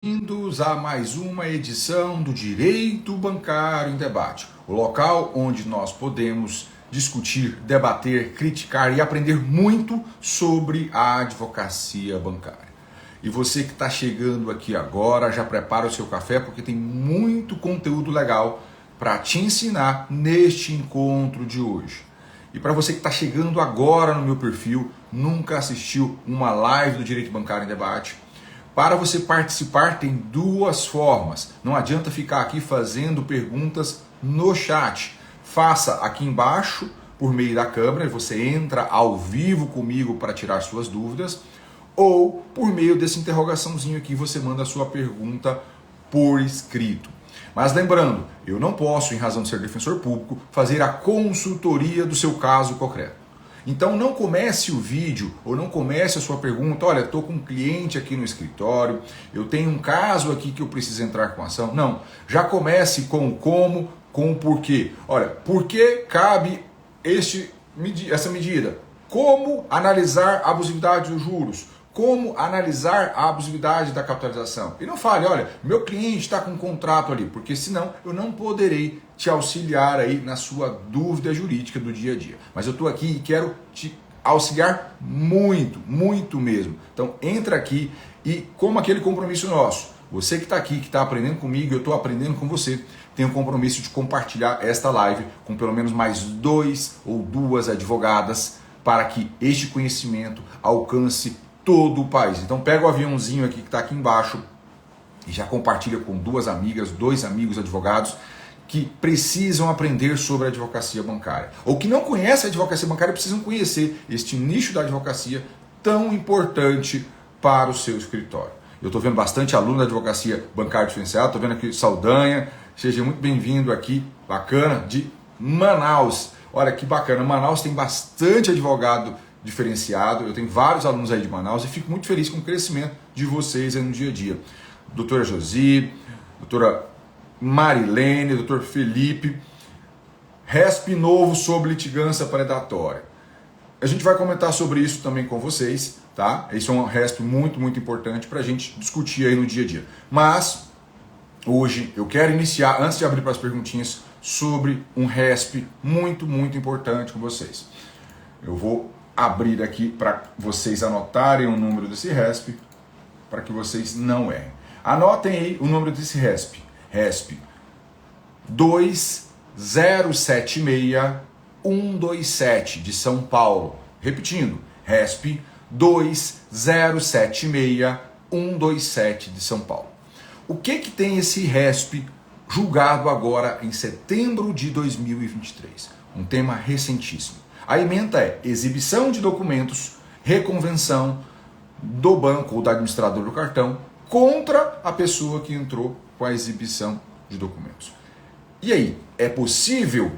Bem-vindos a mais uma edição do Direito Bancário em Debate, o local onde nós podemos discutir, debater, criticar e aprender muito sobre a advocacia bancária. E você que está chegando aqui agora, já prepara o seu café porque tem muito conteúdo legal para te ensinar neste encontro de hoje. E para você que está chegando agora no meu perfil, nunca assistiu uma live do Direito Bancário em Debate, para você participar tem duas formas. Não adianta ficar aqui fazendo perguntas no chat. Faça aqui embaixo por meio da câmera, você entra ao vivo comigo para tirar suas dúvidas, ou por meio dessa interrogaçãozinho aqui você manda a sua pergunta por escrito. Mas lembrando, eu não posso, em razão de ser defensor público, fazer a consultoria do seu caso concreto. Então não comece o vídeo ou não comece a sua pergunta, olha, estou com um cliente aqui no escritório, eu tenho um caso aqui que eu preciso entrar com ação. Não, já comece com o como, com o porquê. Olha, por que cabe essa medida? Como analisar a abusividade dos juros? Como analisar a abusividade da capitalização? E não fale, olha, meu cliente está com um contrato ali, porque senão eu não poderei te auxiliar aí na sua dúvida jurídica do dia a dia. Mas eu estou aqui e quero te auxiliar muito, muito mesmo. Então entra aqui e como aquele compromisso nosso, você que está aqui, que está aprendendo comigo, eu estou aprendendo com você, tem o compromisso de compartilhar esta live com pelo menos mais 2 ou 2 advogadas para que este conhecimento alcance todo o país. Então pega o aviãozinho aqui que está aqui embaixo e já compartilha com 2 amigas, 2 amigos advogados que precisam aprender sobre a advocacia bancária. Ou que não conhecem a advocacia bancária, precisam conhecer este nicho da advocacia tão importante para o seu escritório. Eu estou vendo bastante aluno da advocacia bancária diferenciada, estou vendo aqui Saldanha, seja muito bem-vindo aqui, bacana, de Manaus. Olha que bacana, Manaus tem bastante advogado diferenciado, eu tenho vários alunos aí de Manaus e fico muito feliz com o crescimento de vocês aí no dia a dia. Doutora Josi, doutora Marilene, doutor Felipe, RESP novo sobre litigância predatória. A gente vai comentar sobre isso também com vocês, tá? Isso é um RESP muito, muito importante para a gente discutir aí no dia a dia. Mas hoje eu quero iniciar, antes de abrir para as perguntinhas, sobre um RESP muito, muito importante com vocês. Eu vou abrir aqui para vocês anotarem o número desse RESP, para que vocês não errem. Anotem aí o número desse RESP. RESP 2076127 de São Paulo. Repetindo, RESP 2076127 de São Paulo. O que tem esse RESP julgado agora em setembro de 2023? Um tema recentíssimo. A ementa é exibição de documentos, reconvenção do banco ou da administradora do cartão contra a pessoa que entrou com a exibição de documentos. E aí, é possível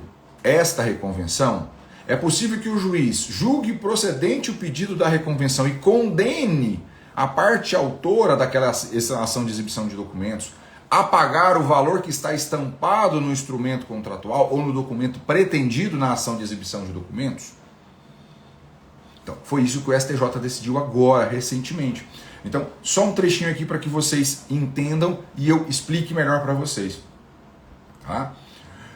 esta reconvenção? É possível que o juiz julgue procedente o pedido da reconvenção e condene a parte autora daquela ação de exibição de documentos a pagar o valor que está estampado no instrumento contratual ou no documento pretendido na ação de exibição de documentos? Então, foi isso que o STJ decidiu agora, recentemente. Então, só um trechinho aqui para que vocês entendam e eu explique melhor para vocês. Tá?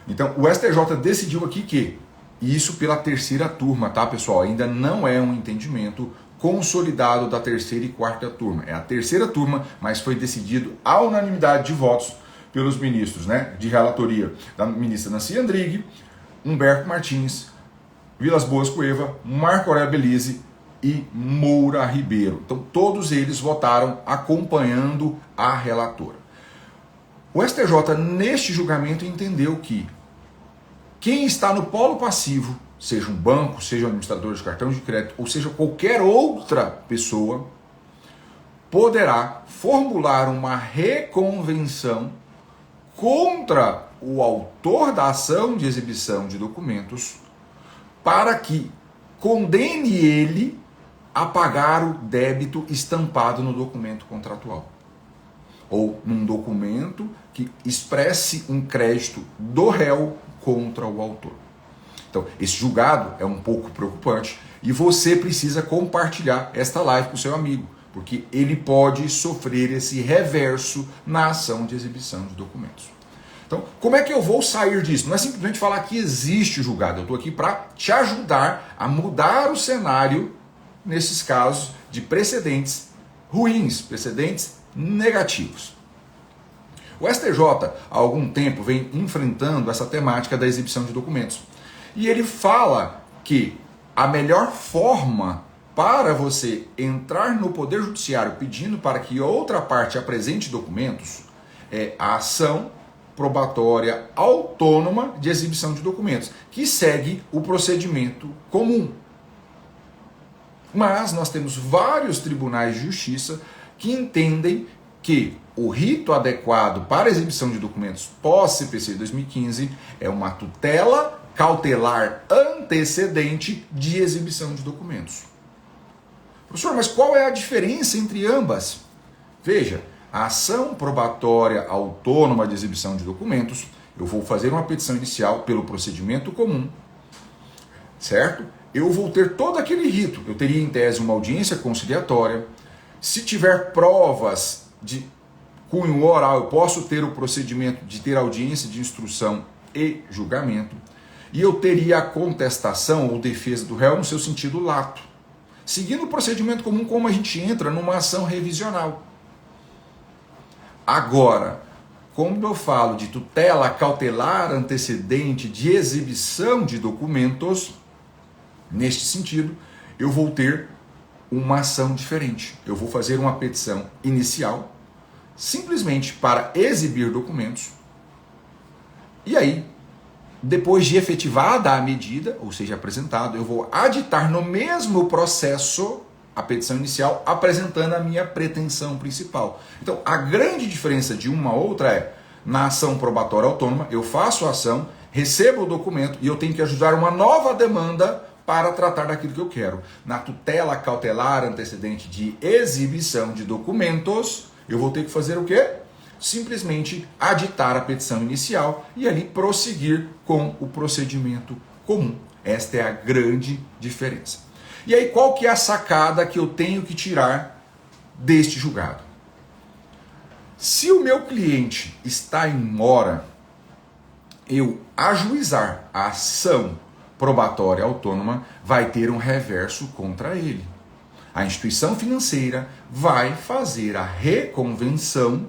Então, o STJ decidiu aqui que, isso pela terceira turma, tá, pessoal? Ainda não é um entendimento consolidado da terceira e quarta turma. É a terceira turma, mas foi decidido à unanimidade de votos pelos ministros, né, de relatoria da ministra Nancy Andrighi, Humberto Martins, Vilas Boas Cueva, Marco Aurélio Belize e Moura Ribeiro. Então todos eles votaram acompanhando a relatora. O STJ neste julgamento entendeu que quem está no polo passivo, seja um banco, seja um administrador de cartão de crédito, ou seja qualquer outra pessoa, poderá formular uma reconvenção contra o autor da ação de exibição de documentos para que condene ele a pagar o débito estampado no documento contratual. Ou num documento que expresse um crédito do réu contra o autor. Então, esse julgado é um pouco preocupante e você precisa compartilhar esta live com o seu amigo. porque ele pode sofrer esse reverso na ação de exibição de documentos. Então, como é que eu vou sair disso? Não é simplesmente falar que existe o julgado, eu estou aqui para te ajudar a mudar o cenário nesses casos de precedentes ruins, precedentes negativos. O STJ, há algum tempo, vem enfrentando essa temática da exibição de documentos. E ele fala que a melhor forma para você entrar no Poder Judiciário pedindo para que outra parte apresente documentos é a ação probatória autônoma de exibição de documentos, que segue o procedimento comum. Mas nós temos vários tribunais de justiça que entendem que o rito adequado para a exibição de documentos pós-CPC 2015 é uma tutela cautelar antecedente de exibição de documentos. Professor, mas qual é a diferença entre ambas? Veja, a ação probatória autônoma de exibição de documentos, eu vou fazer uma petição inicial pelo procedimento comum, certo? Eu vou ter todo aquele rito. Eu teria em tese uma audiência conciliatória. Se tiver provas de cunho oral, eu posso ter o procedimento de ter audiência de instrução e julgamento. E eu teria a contestação ou defesa do réu no seu sentido lato, seguindo o procedimento comum como a gente entra numa ação revisional. Agora, quando eu falo de tutela cautelar antecedente de exibição de documentos, neste sentido, eu vou ter uma ação diferente. Eu vou fazer uma petição inicial, simplesmente para exibir documentos, e aí, depois de efetivada a medida, ou seja, apresentado, eu vou aditar no mesmo processo a petição inicial, apresentando a minha pretensão principal. Então, a grande diferença de uma a outra é, na ação probatória autônoma, eu faço a ação, recebo o documento e eu tenho que ajudar uma nova demanda para tratar daquilo que eu quero. Na tutela cautelar antecedente de exibição de documentos, eu vou ter que fazer o quê? Simplesmente aditar a petição inicial e ali prosseguir com o procedimento comum. Esta é a grande diferença. E aí, qual que é a sacada que eu tenho que tirar deste julgado? Se o meu cliente está em mora, eu ajuizar a ação probatória autônoma vai ter um reverso contra ele. A instituição financeira vai fazer a reconvenção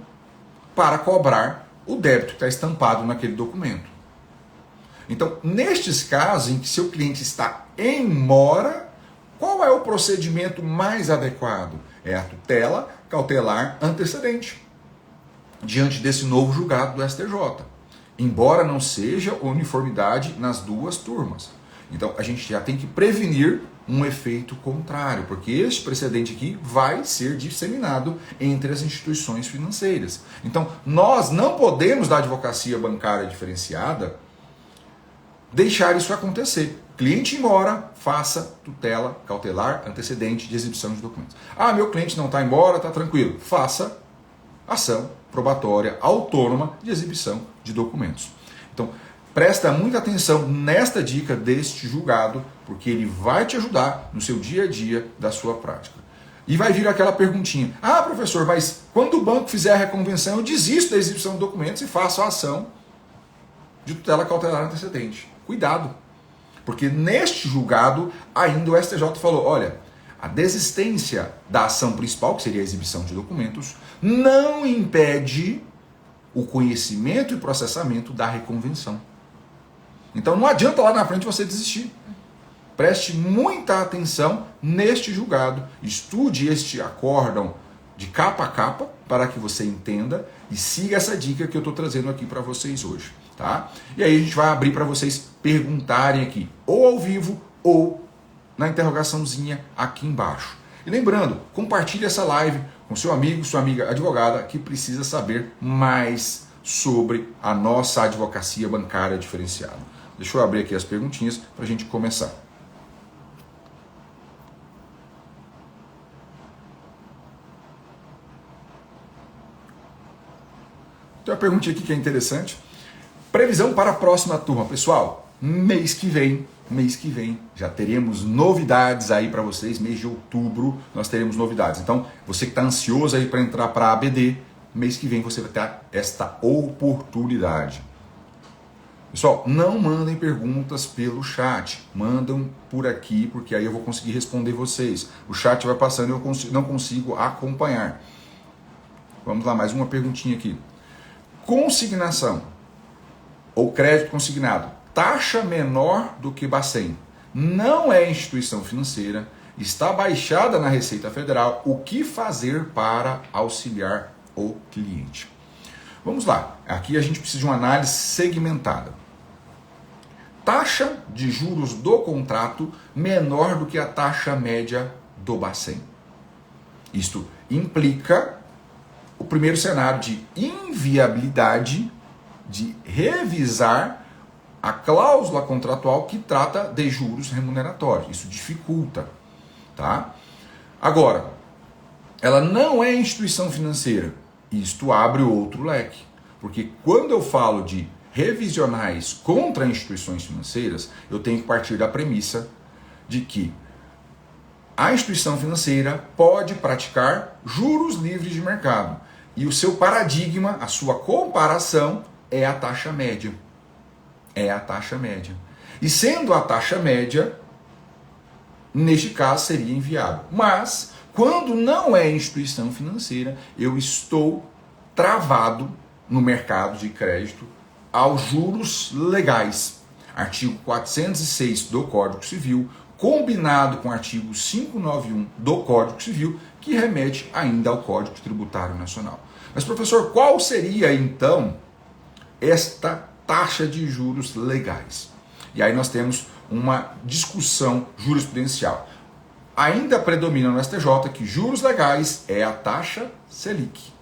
para cobrar o débito que está estampado naquele documento. Então, nestes casos em que seu cliente está em mora, qual é o procedimento mais adequado? É a tutela cautelar antecedente, diante desse novo julgado do STJ. Embora não seja uniformidade nas duas turmas. Então, a gente já tem que prevenir um efeito contrário, porque este precedente aqui vai ser disseminado entre as instituições financeiras. Então, nós não podemos, da advocacia bancária diferenciada, deixar isso acontecer. Cliente em mora, faça tutela cautelar antecedente de exibição de documentos. Ah, meu cliente não está em mora, está tranquilo. Faça ação probatória autônoma de exibição de documentos. Então, presta muita atenção nesta dica deste julgado, porque ele vai te ajudar no seu dia a dia da sua prática. E vai vir aquela perguntinha: ah, professor, mas quando o banco fizer a reconvenção, eu desisto da exibição de documentos e faço a ação de tutela cautelar antecedente. Cuidado, porque neste julgado ainda o STJ falou: olha, a desistência da ação principal, que seria a exibição de documentos, não impede o conhecimento e processamento da reconvenção. Então não adianta lá na frente você desistir. Preste muita atenção neste julgado. Estude este acórdão de capa a capa para que você entenda e siga essa dica que eu estou trazendo aqui para vocês hoje. Tá? E aí a gente vai abrir para vocês perguntarem aqui, ou ao vivo ou na interrogaçãozinha aqui embaixo. E lembrando, compartilhe essa live com seu amigo, sua amiga advogada que precisa saber mais sobre a nossa advocacia bancária diferenciada. Deixa eu abrir aqui as perguntinhas para a gente começar. Tem uma perguntinha aqui que é interessante. Previsão para a próxima turma. Pessoal, mês que vem mês que vem já teremos novidades aí para vocês. Mês de outubro nós teremos novidades. Então, você que está ansioso aí para entrar para a ABD, mês que vem você vai ter esta oportunidade. Pessoal, não mandem perguntas pelo chat, mandam por aqui, porque aí eu vou conseguir responder vocês. O chat vai passando e eu não consigo acompanhar. Vamos lá, mais uma perguntinha aqui. Consignação ou crédito consignado, taxa menor do que Bacen, não é instituição financeira, está baixada na Receita Federal, o que fazer para auxiliar o cliente? Vamos lá, aqui a gente precisa de uma análise segmentada. Taxa de juros do contrato menor do que a taxa média do Bacen. Isto implica o primeiro cenário de inviabilidade de revisar a cláusula contratual que trata de juros remuneratórios. Isso dificulta, tá? Agora, ela não é instituição financeira. Isto abre outro leque. Porque quando eu falo de revisionais contra instituições financeiras, eu tenho que partir da premissa de que a instituição financeira pode praticar juros livres de mercado. E o seu paradigma, a sua comparação, é a taxa média. É a taxa média. E sendo a taxa média, neste caso seria inviável. Mas, quando não é instituição financeira, eu estou travado no mercado de crédito aos juros legais. Artigo 406 do Código Civil, combinado com o artigo 591 do Código Civil, que remete ainda ao Código Tributário Nacional. Mas, professor, qual seria, então, esta taxa de juros legais? E aí nós temos uma discussão jurisprudencial. Ainda predomina no STJ que juros legais é a taxa Selic.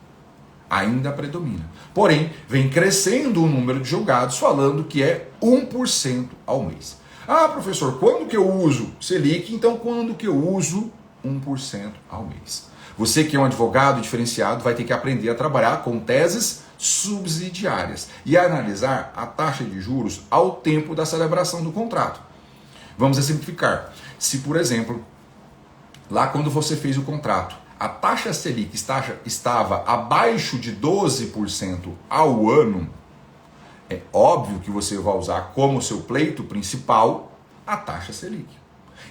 Ainda predomina. Porém, vem crescendo o número de julgados falando que é 1% ao mês. Ah, professor, quando que eu uso Selic? Então, quando que eu uso 1% ao mês? Você que é um advogado diferenciado vai ter que aprender a trabalhar com teses subsidiárias e analisar a taxa de juros ao tempo da celebração do contrato. Vamos exemplificar. Se, por exemplo, lá quando você fez o contrato, a taxa Selic estava abaixo de 12% ao ano, é óbvio que você vai usar como seu pleito principal a taxa Selic.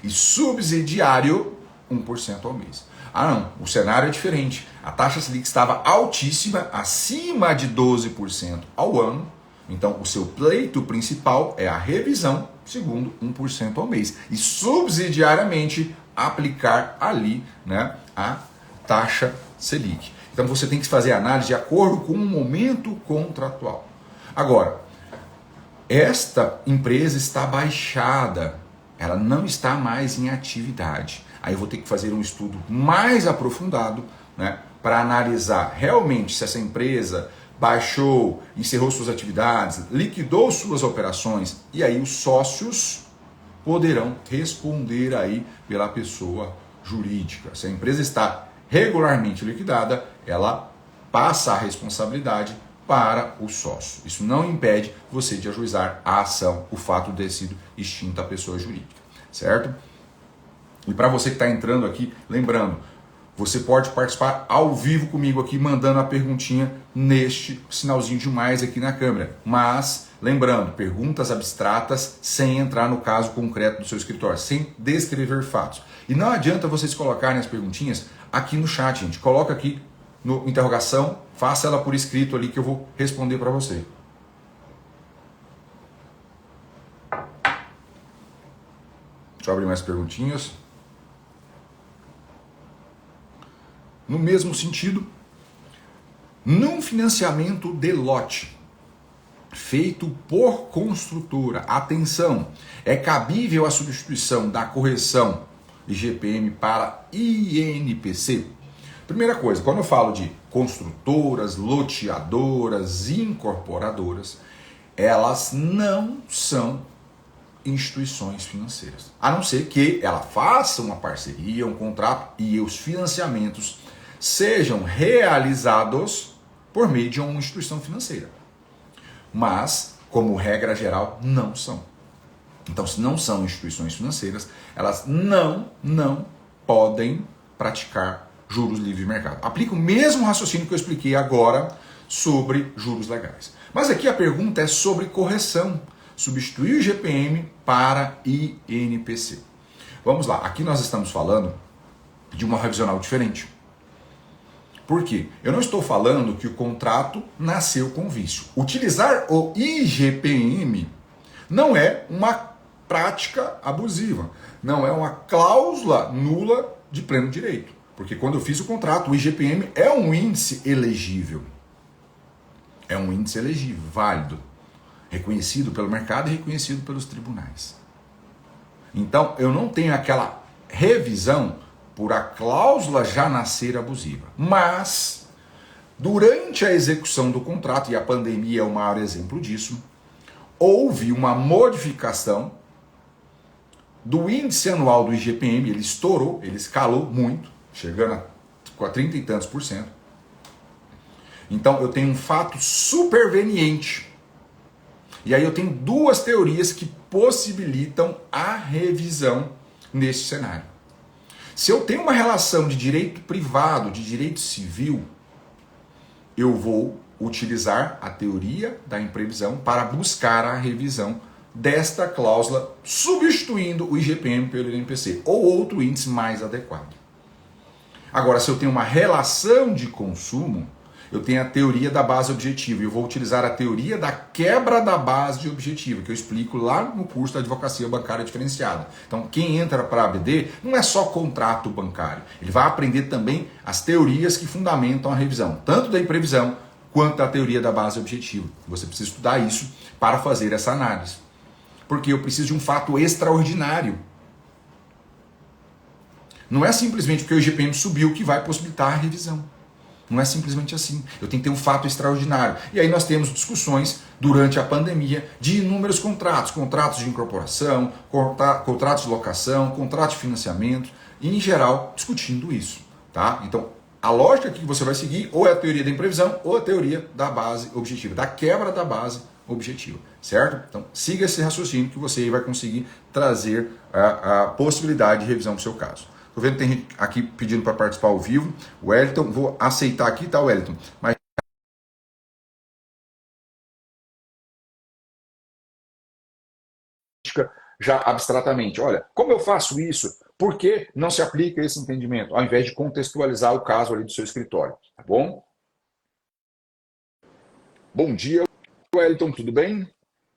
E subsidiário, 1% ao mês. Ah não, o cenário é diferente. A taxa Selic estava altíssima, acima de 12% ao ano. Então o seu pleito principal é a revisão, segundo 1% ao mês. E subsidiariamente aplicar ali, né, a taxa Selic. Então você tem que fazer a análise de acordo com o momento contratual. Agora, esta empresa está baixada, ela não está mais em atividade. Aí eu vou ter que fazer um estudo mais aprofundado, né, para analisar realmente se essa empresa baixou, encerrou suas atividades, liquidou suas operações, e aí os sócios poderão responder aí pela pessoa jurídica. Se a empresa está regularmente liquidada, ela passa a responsabilidade para o sócio. Isso não impede você de ajuizar a ação, o fato de ter sido extinta a pessoa jurídica, certo? E para você que está entrando aqui, lembrando, você pode participar ao vivo comigo aqui, mandando a perguntinha neste sinalzinho de mais aqui na câmera. Mas, lembrando, perguntas abstratas sem entrar no caso concreto do seu escritório, sem descrever fatos. E não adianta vocês colocarem as perguntinhas aqui no chat, gente. Coloca aqui no interrogação, faça ela por escrito ali que eu vou responder para você. Deixa eu abrir mais perguntinhas. No mesmo sentido, num financiamento de lote feito por construtora, atenção, é cabível a substituição da correção IGPM para INPC? Primeira coisa, quando eu falo de construtoras, loteadoras, incorporadoras, elas não são instituições financeiras. A não ser que ela faça uma parceria, um contrato e os financiamentos sejam realizados por meio de uma instituição financeira. Mas, como regra geral, não são. Então, se não são instituições financeiras, elas não podem praticar juros livres de mercado. Aplica o mesmo raciocínio que eu expliquei agora sobre juros legais. Mas aqui a pergunta é sobre correção. Substituir o IGPM para INPC. Vamos lá, aqui nós estamos falando de uma revisional diferente. Por quê? Eu não estou falando que o contrato nasceu com vício. Utilizar o IGPM não é uma prática abusiva, não é uma cláusula nula de pleno direito. Porque quando eu fiz o contrato, o IGPM é um índice elegível. É um índice elegível, válido, reconhecido pelo mercado e reconhecido pelos tribunais. Então, eu não tenho aquela revisão por a cláusula já nascer abusiva. Mas, durante a execução do contrato, e a pandemia é o maior exemplo disso, houve uma modificação do índice anual do IGPM, ele estourou, ele escalou muito, chegando a 30 e tantos %. Então, eu tenho um fato superveniente. E aí eu tenho duas teorias que possibilitam a revisão nesse cenário. Se eu tenho uma relação de direito privado, de direito civil, eu vou utilizar a teoria da imprevisão para buscar a revisão desta cláusula, substituindo o IGPM pelo INPC, ou outro índice mais adequado. Agora, se eu tenho uma relação de consumo, eu tenho a teoria da base objetiva, e eu vou utilizar a teoria da quebra da base objetiva, que eu explico lá no curso da Advocacia Bancária Diferenciada. Então, quem entra para a ABD não é só contrato bancário, ele vai aprender também as teorias que fundamentam a revisão, tanto da imprevisão quanto da teoria da base objetiva. Você precisa estudar isso para fazer essa análise, porque eu preciso de um fato extraordinário. Não é simplesmente porque o IGPM subiu que vai possibilitar a revisão. Não é simplesmente assim. Eu tenho que ter um fato extraordinário. E aí nós temos discussões durante a pandemia de inúmeros contratos. Contratos de incorporação, contratos de locação, contratos de financiamento. E, em geral, discutindo isso. Tá? Então, a lógica que você vai seguir ou é a teoria da imprevisão ou a teoria da base objetiva. Da quebra da base objetiva. Certo? Então, siga esse raciocínio que você vai conseguir trazer a possibilidade de revisão para o seu caso. Estou vendo que tem gente aqui pedindo para participar ao vivo. O Wellington, vou aceitar aqui, tá, Wellington? Mas já abstratamente, olha, como eu faço isso? Por que não se aplica esse entendimento? Ao invés de contextualizar o caso ali do seu escritório, tá bom? Bom dia, Wellington, tudo bem?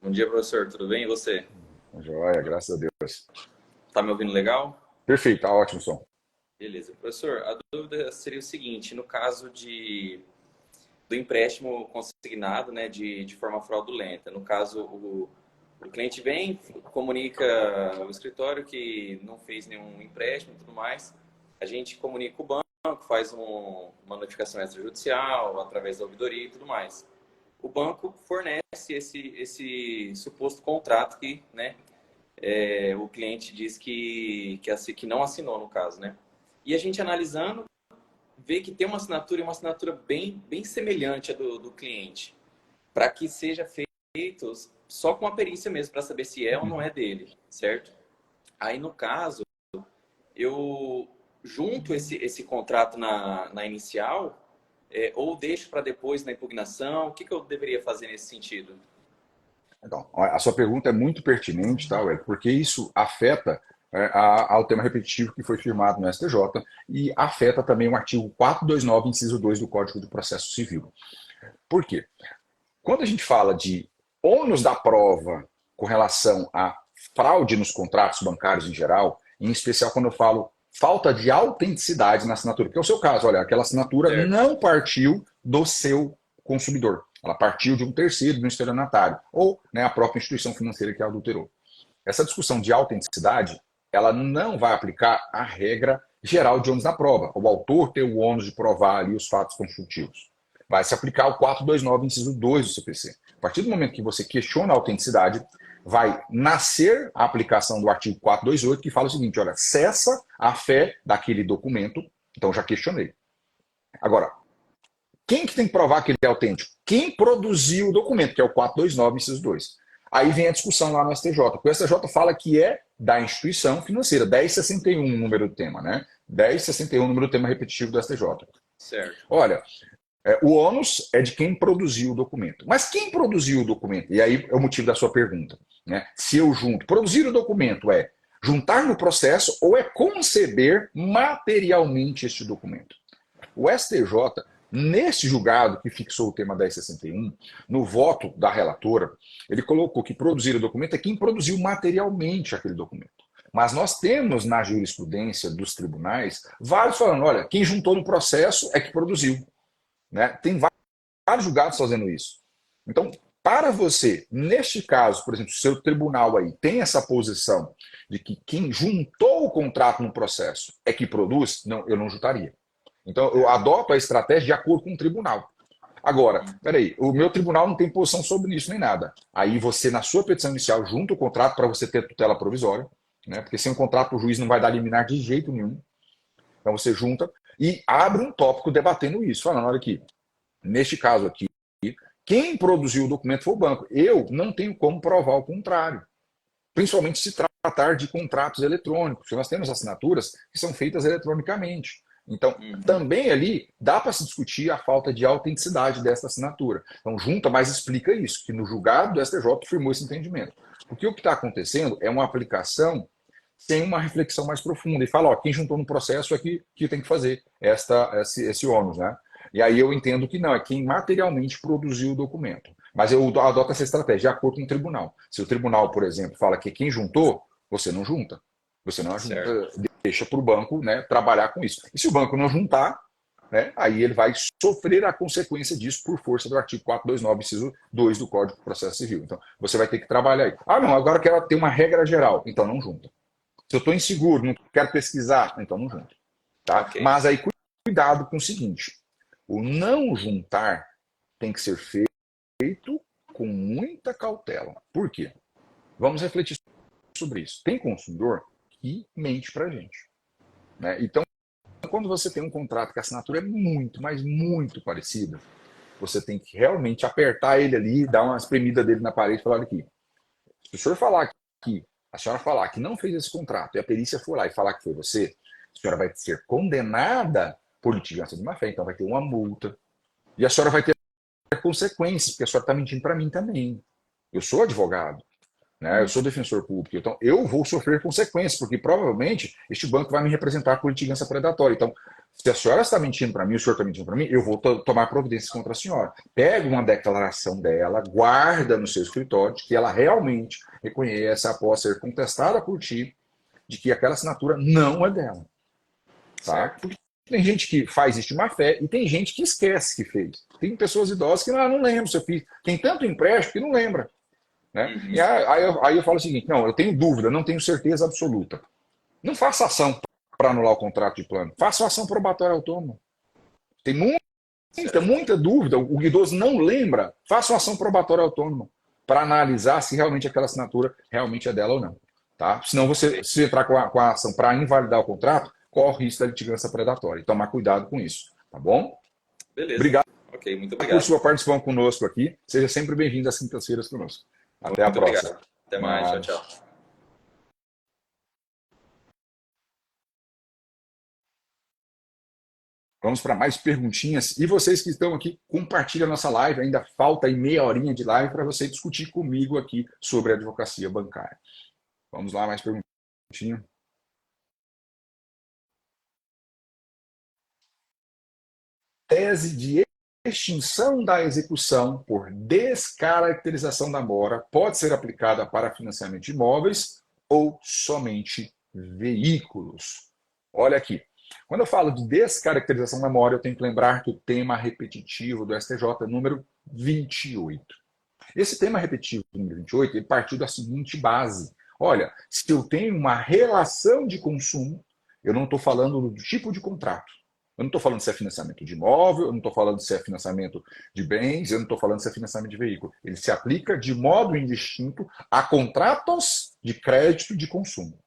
Bom dia, professor. Tudo bem? E você? Joia, graças a Deus. Tá me ouvindo legal? Perfeito, tá ótimo som. Beleza. Professor, a dúvida seria o seguinte, no caso do empréstimo consignado, né, de forma fraudulenta, no caso o cliente vem, comunica ao escritório que não fez nenhum empréstimo e tudo mais, a gente comunica o banco, faz uma notificação extrajudicial através da ouvidoria e tudo mais. O banco fornece esse suposto contrato que, né, o cliente diz que não assinou, no caso, né? E a gente analisando, vê que tem uma assinatura e uma assinatura bem semelhante à do cliente, para que seja feito só com a perícia mesmo, para saber se é ou não é dele, certo? Aí, no caso, eu junto esse contrato na inicial, ou deixo para depois na impugnação, o que eu deveria fazer nesse sentido? Então, a sua pergunta é muito pertinente, tá, Wellington? Porque isso afeta ao tema repetitivo que foi firmado no STJ e afeta também o artigo 429, inciso 2 do Código de Processo Civil. Por quê? Quando a gente fala de ônus da prova com relação à fraude nos contratos bancários em geral, em especial quando eu falo falta de autenticidade na assinatura, que é o seu caso, olha, aquela assinatura Certo. não partiu do seu consumidor, ela partiu de um terceiro, de um estelionatário, ou né, a própria instituição financeira que adulterou. Essa discussão de autenticidade, ela não vai aplicar a regra geral de ônus da prova, o autor ter o ônus de provar ali os fatos constitutivos. Vai se aplicar o 429, inciso 2 do CPC. A partir do momento que você questiona a autenticidade, vai nascer a aplicação do artigo 428, que fala o seguinte, olha, cessa a fé daquele documento, então já questionei. Agora, quem que tem que provar que ele é autêntico? Quem produziu o documento, que é o 429, inciso 2. Aí vem a discussão lá no STJ, porque o STJ fala que é da instituição financeira, 1061 o número do tema, né? 1061 o número do tema repetitivo do STJ. Certo. Olha, o ônus é de quem produziu o documento. Mas quem produziu o documento? E aí é o motivo da sua pergunta. Né? Se eu junto, produzir o documento é juntar no processo ou é conceber materialmente este documento? O STJ, neste julgado que fixou o tema 1061, no voto da relatora, ele colocou que produzir o documento é quem produziu materialmente aquele documento. Mas nós temos na jurisprudência dos tribunais vários falando, olha, quem juntou no processo é que produziu. Né? Tem vários julgados fazendo isso. Então, para você, neste caso, por exemplo, se o seu tribunal aí tem essa posição de que quem juntou o contrato no processo é que produz, não, eu não juntaria. Então, eu adoto a estratégia de acordo com o tribunal. Agora, peraí, o meu tribunal não tem posição sobre isso nem nada. Aí você, na sua petição inicial, junta o contrato para você ter tutela provisória, né? Porque sem o contrato o juiz não vai dar liminar de jeito nenhum. Então você junta e abre um tópico debatendo isso, falando, olha aqui, neste caso aqui, quem produziu o documento foi o banco. Eu não tenho como provar o contrário. Principalmente se tratar de contratos eletrônicos, porque nós temos assinaturas que são feitas eletronicamente. Então, também ali dá para se discutir a falta de autenticidade dessa assinatura. Então, junta, mas explica isso, que no julgado do STJ firmou esse entendimento. Porque o que está acontecendo é uma aplicação sem uma reflexão mais profunda. E fala, ó, quem juntou no processo é que tem que fazer esse ônus, né? E aí eu entendo que não, é quem materialmente produziu o documento. Mas eu adoto essa estratégia de acordo com o tribunal. Se o tribunal, por exemplo, fala que quem juntou, você não junta. Você não junta, deixa para o banco, né, trabalhar com isso. E se o banco não juntar, né, aí ele vai sofrer a consequência disso por força do artigo 429, inciso 2 do Código de Processo Civil. Então, você vai ter que trabalhar aí. Ah, não, agora eu quero ter uma regra geral. Então, não junta. Se eu estou inseguro, não quero pesquisar, então não junta. Tá? Okay. Mas aí, cuidado com o seguinte. O não juntar tem que ser feito com muita cautela. Por quê? Vamos refletir sobre isso. Tem consumidor que mente para a gente. Né? Então, quando você tem um contrato que a assinatura é muito, mas muito parecida, você tem que realmente apertar ele ali, dar uma espremida dele na parede e falar, olha aqui, se o senhor falar que, a senhora falar que não fez esse contrato e a perícia for lá e falar que foi você, a senhora vai ser condenada por litigância de má-fé, então vai ter uma multa. E a senhora vai ter consequências, porque a senhora está mentindo para mim também. Eu sou advogado, né? Eu sou defensor público, então eu vou sofrer consequências, porque provavelmente este banco vai me representar por litigância predatória. Então, se a senhora está mentindo para mim, o senhor está mentindo para mim, eu vou tomar providências contra a senhora. Pega uma declaração dela, guarda no seu escritório, de que ela realmente reconhece, após ser contestada por ti, de que aquela assinatura não é dela. Tá? Porque tem gente que faz isso de má fé e tem gente que esquece que fez. Tem pessoas idosas que não lembram se eu fiz. Tem tanto empréstimo que não lembra. Né? E aí eu falo o seguinte, não, eu tenho dúvida, não tenho certeza absoluta. Não faça ação para anular o contrato de plano. Faça uma ação probatória autônoma. Tem muita dúvida, o idoso não lembra, faça uma ação probatória autônoma para analisar se realmente aquela assinatura realmente é dela ou não. Tá? Senão você, se entrar com a ação para invalidar o contrato, corre o risco da litigância predatória. Tomar cuidado com isso, tá bom? Beleza. Obrigado. Ok, muito obrigado. Por sua participação conosco aqui. Seja sempre bem-vindo às quintas-feiras conosco. Até a próxima. Obrigado. Até mais. Tchau, tchau. Vamos para mais perguntinhas. E vocês que estão aqui, compartilhem a nossa live. Ainda falta aí meia horinha de live para você discutir comigo aqui sobre a advocacia bancária. Vamos lá, mais perguntinha. Tese de extinção da execução por descaracterização da mora pode ser aplicada para financiamento de imóveis ou somente veículos? Olha aqui. Quando eu falo de descaracterização da mora, eu tenho que lembrar que o tema repetitivo do STJ é número 28. Esse tema repetitivo número 28, ele partiu da seguinte base. Olha, se eu tenho uma relação de consumo, eu não estou falando do tipo de contrato. Eu não estou falando se é financiamento de imóvel, eu não estou falando se é financiamento de bens, eu não estou falando se é financiamento de veículo. Ele se aplica de modo indistinto a contratos de crédito de consumo.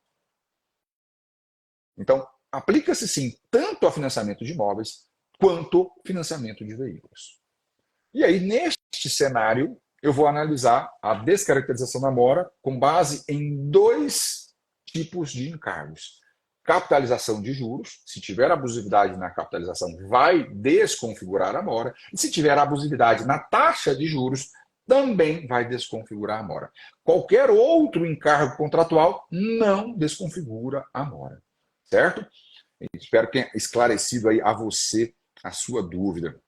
Então, aplica-se sim tanto a financiamento de imóveis quanto financiamento de veículos. E aí, neste cenário, eu vou analisar a descaracterização da mora com base em dois tipos de encargos. Capitalização de juros, se tiver abusividade na capitalização, vai desconfigurar a mora, e se tiver abusividade na taxa de juros, também vai desconfigurar a mora. Qualquer outro encargo contratual não desconfigura a mora, certo? Espero que tenha esclarecido aí a você a sua dúvida.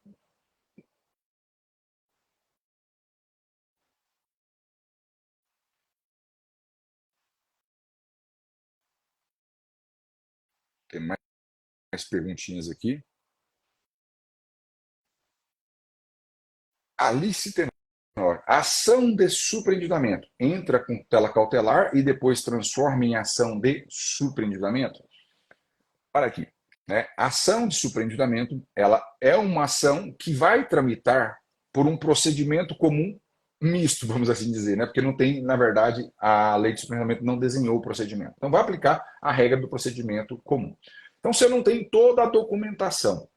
Tem mais perguntinhas aqui. Alice Tenor, ação de superendividamento entra com tutela cautelar e depois transforma em ação de superendividamento? Olha aqui, né? A ação de superendividamento, ela é uma ação que vai tramitar por um procedimento comum misto, vamos assim dizer, né? Porque não tem, na verdade, a lei de superendividamento não desenhou o procedimento. Então vai aplicar a regra do procedimento comum. Então você não tem toda a documentação.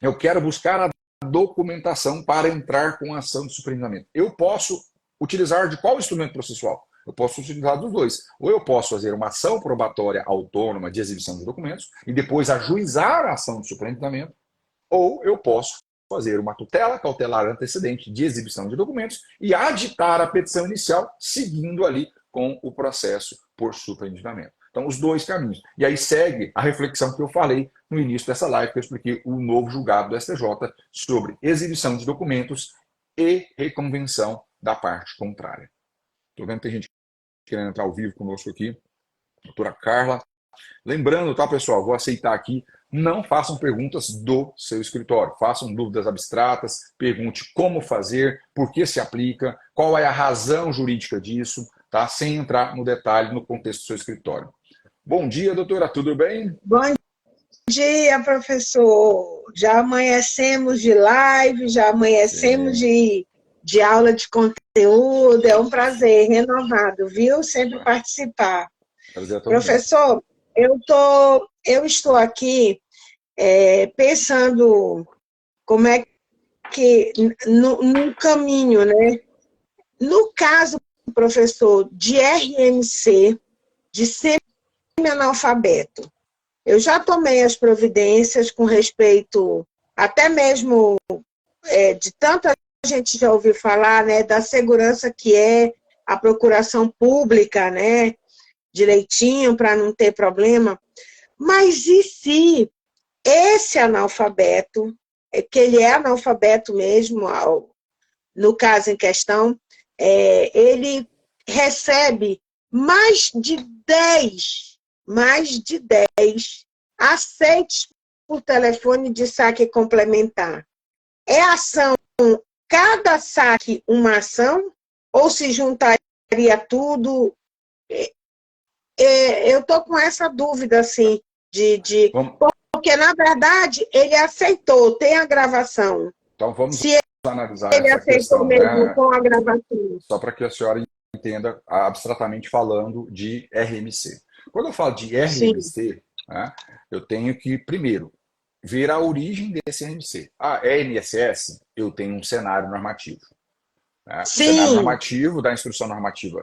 Eu quero buscar a documentação para entrar com a ação de superendividamento. Eu posso utilizar de qual instrumento processual? Eu posso utilizar dos dois. Ou eu posso fazer uma ação probatória autônoma de exibição de documentos e depois ajuizar a ação de superendividamento, ou eu posso fazer uma tutela cautelar antecedente de exibição de documentos e aditar a petição inicial seguindo ali com o processo por superendividamento. Então, os dois caminhos. E aí segue a reflexão que eu falei no início dessa live, que eu expliquei o novo julgado do STJ sobre exibição de documentos e reconvenção da parte contrária. Estou vendo que tem gente querendo entrar ao vivo conosco aqui. Doutora Carla. Lembrando, tá, pessoal? Vou aceitar aqui. Não façam perguntas do seu escritório. Façam dúvidas abstratas. Pergunte como fazer, por que se aplica, qual é a razão jurídica disso, tá? Sem entrar no detalhe, no contexto do seu escritório. Bom dia, doutora. Tudo bem? Bom dia, professor. Já amanhecemos de live, já amanhecemos de aula de conteúdo. É um prazer renovado, viu? Sempre participar. Professor, eu estou aqui pensando como é que, no caminho, né? No caso, professor, de RMC, de semi-analfabeto, eu já tomei as providências com respeito, até mesmo de tanta gente já ouviu falar, né, da segurança que é a procuração pública, né, direitinho, para não ter problema. Mas e se esse analfabeto, que ele é analfabeto mesmo, no caso em questão, ele recebe mais de 10 aceites por telefone de saque complementar. É ação, cada saque uma ação, ou se juntaria tudo? Eu estou com essa dúvida, assim, porque, na verdade, ele aceitou, tem a gravação. Então, vamos analisar ele essa aceitou questão, mesmo, né? com a gravação. Só para que a senhora entenda, abstratamente falando, de RMC. Quando eu falo de RMC, né, eu tenho que, primeiro, ver a origem desse RMC. É INSS, eu tenho um cenário normativo. Né? O cenário normativo da Instrução Normativa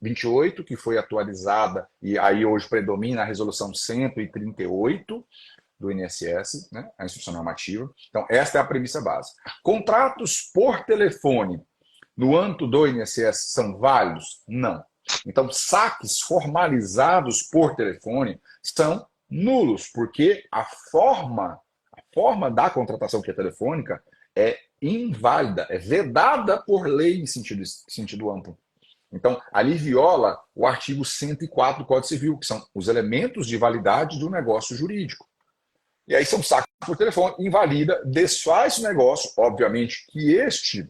28, que foi atualizada, e aí hoje predomina a Resolução 138 do INSS, né? A Instrução Normativa. Então, esta é a premissa básica. Contratos por telefone no âmbito do INSS são válidos? Não. Então, saques formalizados por telefone são nulos, porque a forma da contratação que é telefônica é inválida, é vedada por lei em sentido amplo. Então, ali viola o artigo 104 do Código Civil, que são os elementos de validade do negócio jurídico. E aí são saques por telefone, invalida, desfaz o negócio, obviamente que este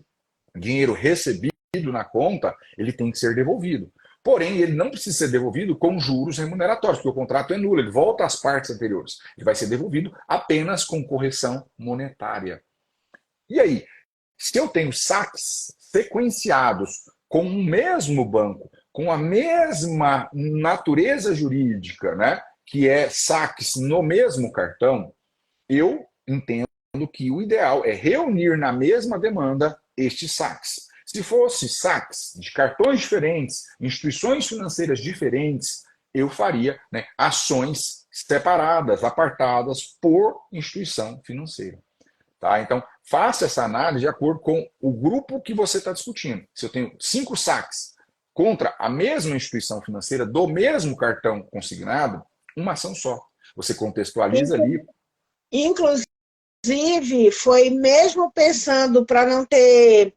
dinheiro recebido na conta, ele tem que ser devolvido. Porém, ele não precisa ser devolvido com juros remuneratórios, porque o contrato é nulo, ele volta às partes anteriores. Ele vai ser devolvido apenas com correção monetária. E aí, se eu tenho saques sequenciados com o mesmo banco, com a mesma natureza jurídica, né, que é saques no mesmo cartão, eu entendo que o ideal é reunir na mesma demanda estes saques. Se fosse saques de cartões diferentes, instituições financeiras diferentes, eu faria, né, ações separadas, apartadas por instituição financeira. Tá? Então, faça essa análise de acordo com o grupo que você está discutindo. Se eu tenho 5 saques contra a mesma instituição financeira do mesmo cartão consignado, uma ação só. Você contextualiza ali. Inclusive, foi mesmo pensando para não ter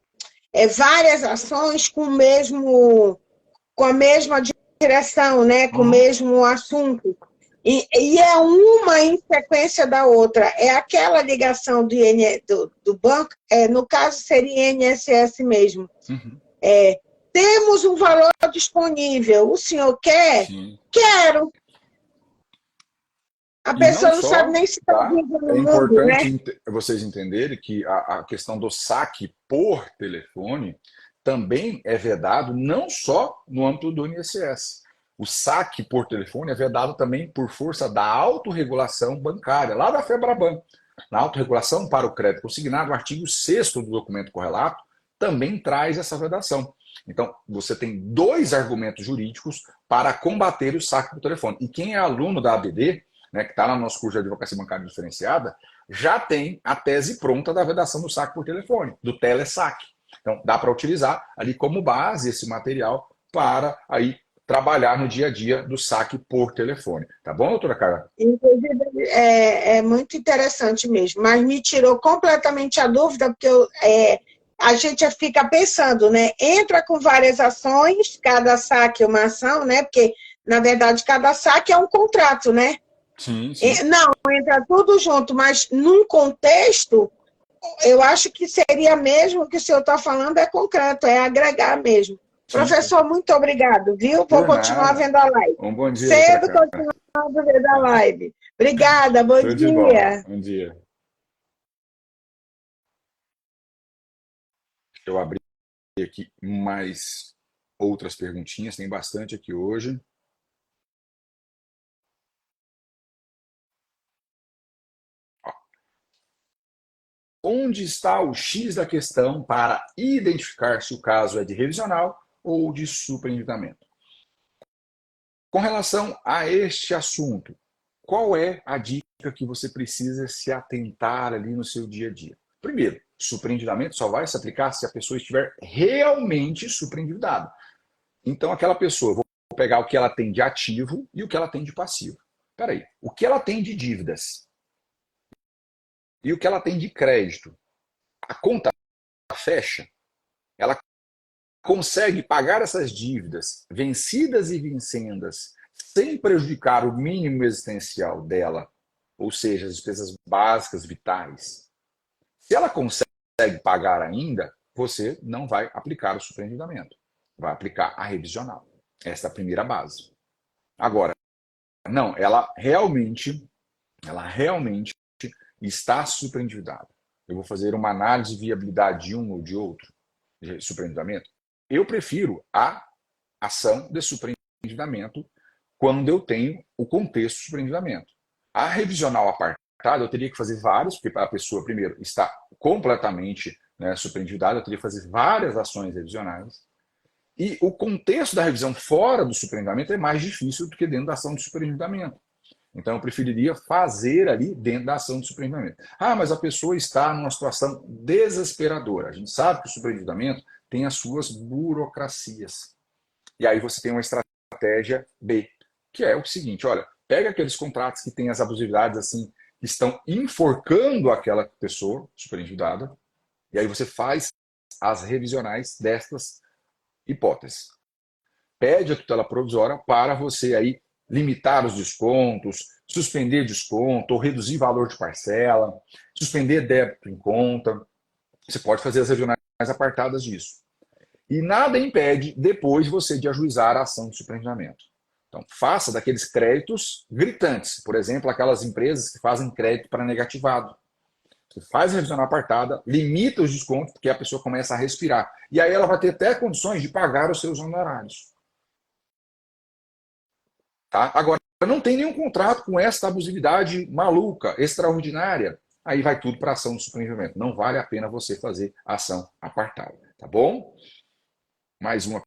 várias ações com a mesma direção, né? Com o mesmo assunto. E é uma em sequência da outra. É aquela ligação do banco, no caso seria INSS mesmo. Uhum. Temos um valor disponível. O senhor quer? Sim. Quero. A pessoa não sabe nem se está vivo no mundo, importante, né? vocês entenderem que a questão do saque por telefone também é vedado não só no âmbito do INSS. O saque por telefone é vedado também por força da autorregulação bancária, lá da FEBRABAN. Na autorregulação para o crédito consignado, o artigo 6º do documento correlato também traz essa vedação. Então, você tem 2 argumentos jurídicos para combater o saque por telefone. E quem é aluno da ABD, né, que está no nosso curso de advocacia bancária diferenciada, já tem a tese pronta da vedação do saque por telefone, do telessaque. Então, dá para utilizar ali como base esse material para aí trabalhar no dia a dia do saque por telefone. Tá bom, doutora Carla? Inclusive, é muito interessante mesmo, mas me tirou completamente a dúvida, porque a gente fica pensando, né? Entra com várias ações, cada saque é uma ação, né? Porque, na verdade, cada saque é um contrato, né? Sim, sim. Não, entra tudo junto, mas num contexto, eu acho que seria mesmo o que o senhor está falando, é concreto, é agregar mesmo. Sim. Professor, muito obrigado, viu? Vou continuar vendo a live. Um bom dia. Cedo continuando vendo a live. Obrigada, bom dia. Bom dia. Deixa eu abrir aqui mais outras perguntinhas, tem bastante aqui hoje. Onde está o X da questão para identificar se o caso é de revisional ou de superendividamento? Com relação a este assunto, qual é a dica que você precisa se atentar ali no seu dia a dia? Primeiro, superendividamento só vai se aplicar se a pessoa estiver realmente superendividada. Então, aquela pessoa, vou pegar o que ela tem de ativo e o que ela tem de passivo. Espera aí, o que ela tem de dívidas e o que ela tem de crédito, a conta fecha? Ela consegue pagar essas dívidas, vencidas e vincendas, sem prejudicar o mínimo existencial dela, ou seja, as despesas básicas, vitais? Se ela consegue pagar ainda, você não vai aplicar o superendividamento. Vai aplicar a revisional. Essa é a primeira base. Agora, não, ela realmente está superendividada. Eu vou fazer uma análise de viabilidade de um ou de outro de superendividamento. Eu prefiro a ação de superendividamento quando eu tenho o contexto de superendividamento. A revisional apartada, eu teria que fazer vários, porque a pessoa, primeiro, está completamente, né, superendividada, eu teria que fazer várias ações revisionais. E o contexto da revisão fora do superendividamento é mais difícil do que dentro da ação de superendividamento. Então, eu preferiria fazer ali dentro da ação de superendividamento. Ah, mas a pessoa está numa situação desesperadora. A gente sabe que o superendividamento tem as suas burocracias. E aí você tem uma estratégia B, que é o seguinte, olha, pega aqueles contratos que têm as abusividades assim, que estão enforcando aquela pessoa superendividada, e aí você faz as revisionais destas hipóteses. Pede a tutela provisória para você aí limitar os descontos, suspender desconto, ou reduzir valor de parcela, suspender débito em conta. Você pode fazer as revisionais apartadas disso. E nada impede depois você de ajuizar a ação de superendividamento. Então, faça daqueles créditos gritantes. Por exemplo, aquelas empresas que fazem crédito para negativado. Você faz a revisional apartada, limita os descontos, porque a pessoa começa a respirar. E aí ela vai ter até condições de pagar os seus honorários. Tá? Agora, não tem nenhum contrato com esta abusividade maluca, extraordinária. Aí vai tudo para a ação de superendividamento. Não vale a pena você fazer a ação apartada. Tá bom? Mais uma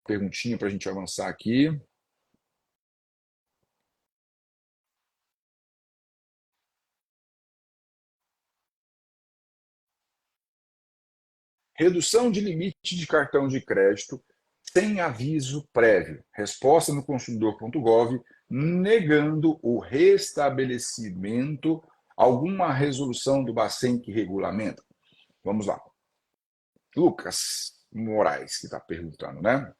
perguntinha para a gente avançar aqui. Redução de limite de cartão de crédito sem aviso prévio. Resposta no consumidor.gov negando o restabelecimento, alguma resolução do Bacen que regulamenta. Vamos lá. Lucas Moraes que está perguntando, né?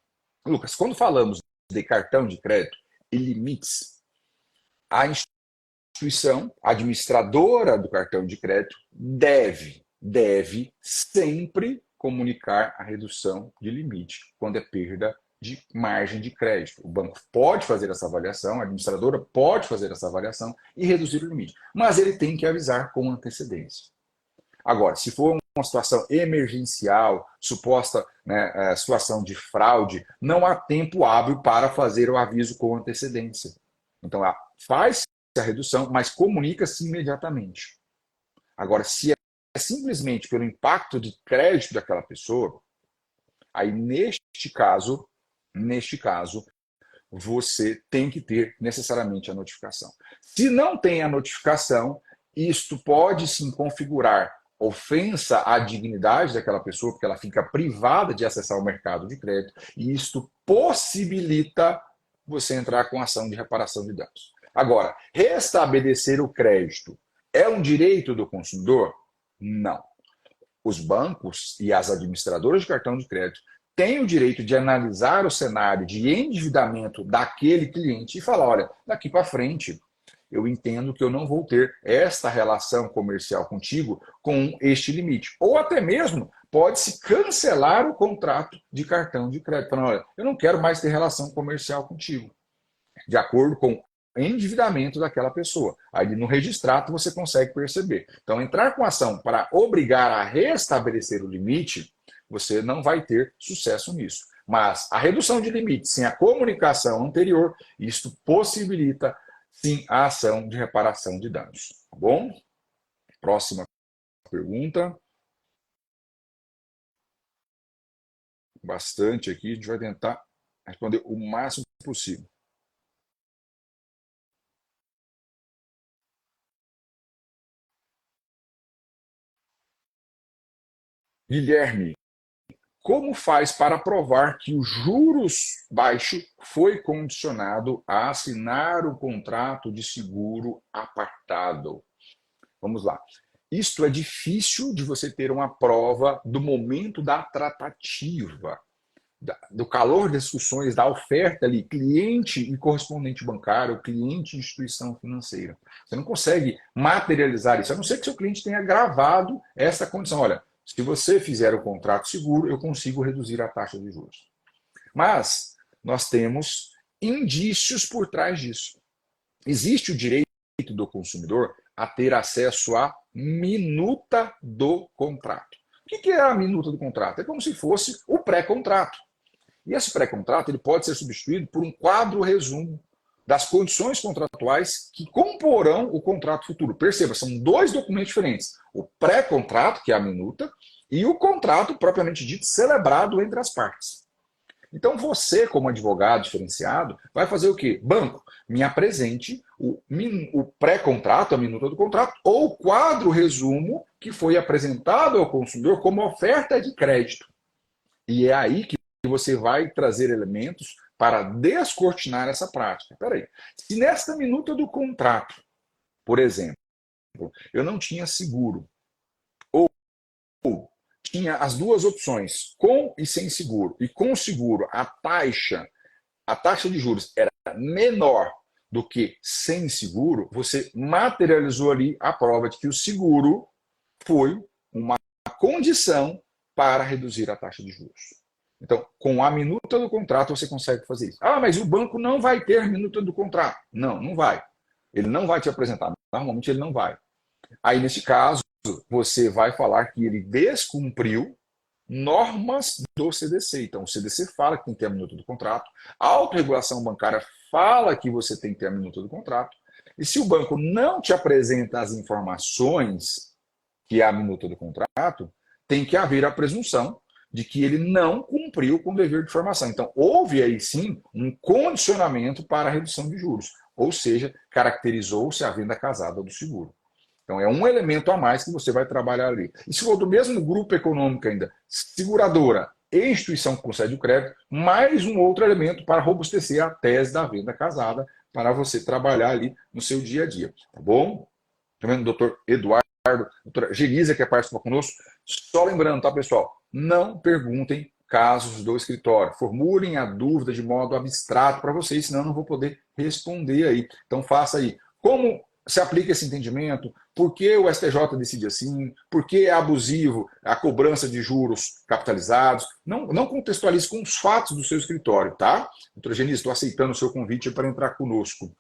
Lucas, quando falamos de cartão de crédito e limites, a instituição administradora do cartão de crédito deve sempre comunicar a redução de limite quando é perda de margem de crédito. O banco pode fazer essa avaliação, a administradora pode fazer essa avaliação e reduzir o limite, mas ele tem que avisar com antecedência. Agora, se for uma situação emergencial, suposta, né, situação de fraude, não há tempo hábil para fazer o aviso com antecedência. Então, faz a redução, mas comunica-se imediatamente. Agora, se é simplesmente pelo impacto de crédito daquela pessoa, aí neste caso, você tem que ter necessariamente a notificação. Se não tem a notificação, isto pode sim configurar ofensa à dignidade daquela pessoa, porque ela fica privada de acessar o mercado de crédito, e isto possibilita você entrar com ação de reparação de danos. Agora, restabelecer o crédito é um direito do consumidor? Não. Os bancos e as administradoras de cartão de crédito têm o direito de analisar o cenário de endividamento daquele cliente e falar, olha, daqui para frente, eu entendo que eu não vou ter esta relação comercial contigo com este limite. Ou até mesmo pode-se cancelar o contrato de cartão de crédito. Falando, olha, eu não quero mais ter relação comercial contigo, de acordo com o endividamento daquela pessoa. Aí no registrato você consegue perceber. Então, entrar com ação para obrigar a restabelecer o limite, você não vai ter sucesso nisso. Mas a redução de limite sem a comunicação anterior, isto possibilita sim a ação de reparação de danos. Tá bom? Próxima pergunta. Bastante aqui, a gente vai tentar responder o máximo possível. Guilherme, como faz para provar que o juros baixo foi condicionado a assinar o contrato de seguro apartado? Vamos lá. Isto é difícil de você ter uma prova do momento da tratativa, do calor das discussões, da oferta ali, cliente e correspondente bancário, cliente e instituição financeira. Você não consegue materializar isso, a não ser que seu cliente tenha gravado essa condição. Olha, se você fizer o contrato seguro, eu consigo reduzir a taxa de juros. Mas nós temos indícios por trás disso. Existe o direito do consumidor a ter acesso à minuta do contrato. O que é a minuta do contrato? É como se fosse o pré-contrato. E esse pré-contrato ele pode ser substituído por um quadro resumo das condições contratuais que comporão o contrato futuro. Perceba, são dois documentos diferentes. O pré-contrato, que é a minuta, e o contrato propriamente dito celebrado entre as partes. Então você, como advogado diferenciado, vai fazer o quê? Banco, me apresente o pré-contrato, a minuta do contrato, ou o quadro resumo que foi apresentado ao consumidor como oferta de crédito. E é aí que você vai trazer elementos para descortinar essa prática. Espera aí, se nesta minuta do contrato, por exemplo, eu não tinha seguro, ou tinha as duas opções, com e sem seguro, e com seguro a taxa de juros era menor do que sem seguro, você materializou ali a prova de que o seguro foi uma condição para reduzir a taxa de juros. Então, com a minuta do contrato, você consegue fazer isso. Ah, mas o banco não vai ter a minuta do contrato. Não, não vai. Ele não vai te apresentar. Normalmente, ele não vai. Aí, nesse caso, você vai falar que ele descumpriu normas do CDC. Então, o CDC fala que tem que ter a minuta do contrato. A autorregulação bancária fala que você tem que ter a minuta do contrato. E se o banco não te apresenta as informações que é a minuta do contrato, tem que haver a presunção de que ele não cumpriu com o dever de formação. Então, houve aí sim um condicionamento para a redução de juros, ou seja, caracterizou-se a venda casada do seguro. Então, é um elemento a mais que você vai trabalhar ali. E se for do mesmo grupo econômico ainda, seguradora e instituição que concede o crédito, mais um outro elemento para robustecer a tese da venda casada, para você trabalhar ali no seu dia a dia. Tá bom? Também o doutor Eduardo, doutora Gelisa, que participa conosco. Só lembrando, tá, pessoal? Não perguntem casos do escritório. Formulem a dúvida de modo abstrato para vocês, senão eu não vou poder responder aí. Então, faça aí. Como se aplica esse entendimento? Por que o STJ decide assim? Por que é abusivo a cobrança de juros capitalizados? Não contextualize com os fatos do seu escritório, tá? Doutora Gelisa, estou aceitando o seu convite para entrar conosco.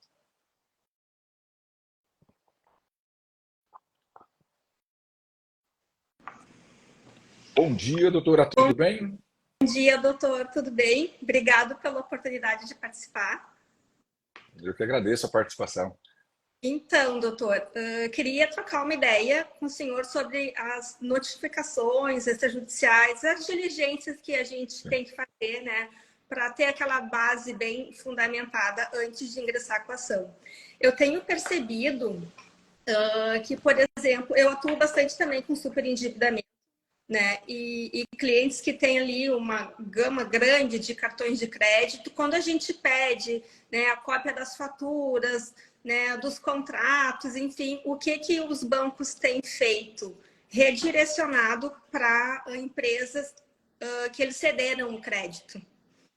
Bom dia, doutora, tudo bem? Bom dia, doutor, tudo bem? Obrigado pela oportunidade de participar. Eu que agradeço a participação. Então, doutor, queria trocar uma ideia com o senhor sobre as notificações extrajudiciais, as diligências que a gente tem que fazer, né, para ter aquela base bem fundamentada antes de ingressar com a ação. Eu tenho percebido que, por exemplo, eu atuo bastante também com superendividamento, né? E clientes que têm ali uma gama grande de cartões de crédito, quando a gente pede, né, a cópia das faturas, né, dos contratos, enfim, o que os bancos têm feito? Redirecionado para empresas que eles cederam o crédito,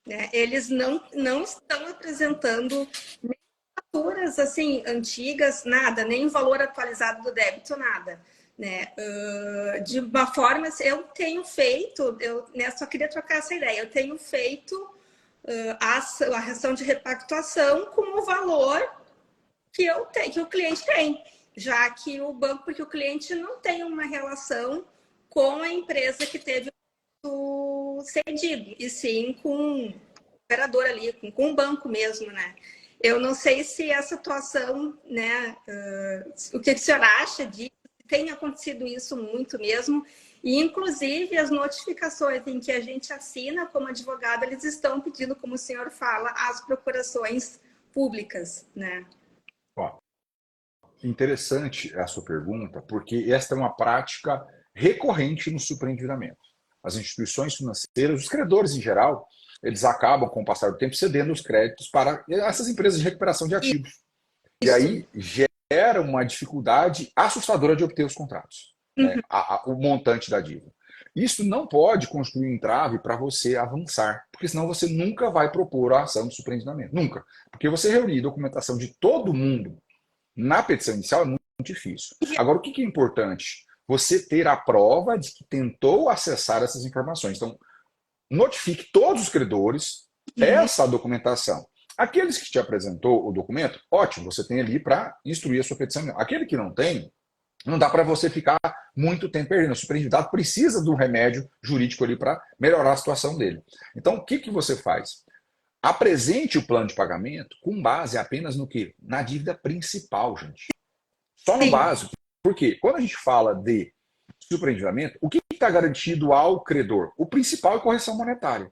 né? Eles não estão apresentando nem faturas assim, antigas, nada, nem valor atualizado do débito, nada. Né? De uma forma, eu tenho feito, só queria trocar essa ideia, eu tenho feito a ação de repactuação com o valor que o cliente tem, já que o banco, porque o cliente não tem uma relação com a empresa que teve o cedido, e sim com o operador ali, com o banco mesmo, né? Eu não sei se essa atuação, né, o que o senhor acha disso? Tem acontecido isso muito mesmo, e inclusive as notificações em que a gente assina como advogado, eles estão pedindo, como o senhor fala, as procurações públicas, né? Ó, interessante a sua pergunta, porque esta é uma prática recorrente no superendividamento. As instituições financeiras, os credores em geral, eles acabam, com o passar do tempo, cedendo os créditos para essas empresas de recuperação de ativos. E aí gera uma dificuldade assustadora de obter os contratos, né? O montante da dívida. Isso não pode constituir um entrave para você avançar, porque senão você nunca vai propor a ação de superendividamento. Nunca. Porque você reunir documentação de todo mundo na petição inicial é muito difícil. Agora, o que é importante? Você ter a prova de que tentou acessar essas informações. Então, notifique todos os credores essa documentação. Aqueles que te apresentou o documento, ótimo, você tem ali para instruir a sua petição. Aquele que não tem, não dá para você ficar muito tempo perdendo. O superendividado precisa de um remédio jurídico ali para melhorar a situação dele. Então, o que você faz? Apresente o plano de pagamento com base apenas no quê? Na dívida principal, gente. Só no básico. Por quê? Quando a gente fala de superendividamento, o que está garantido ao credor? O principal é correção monetária.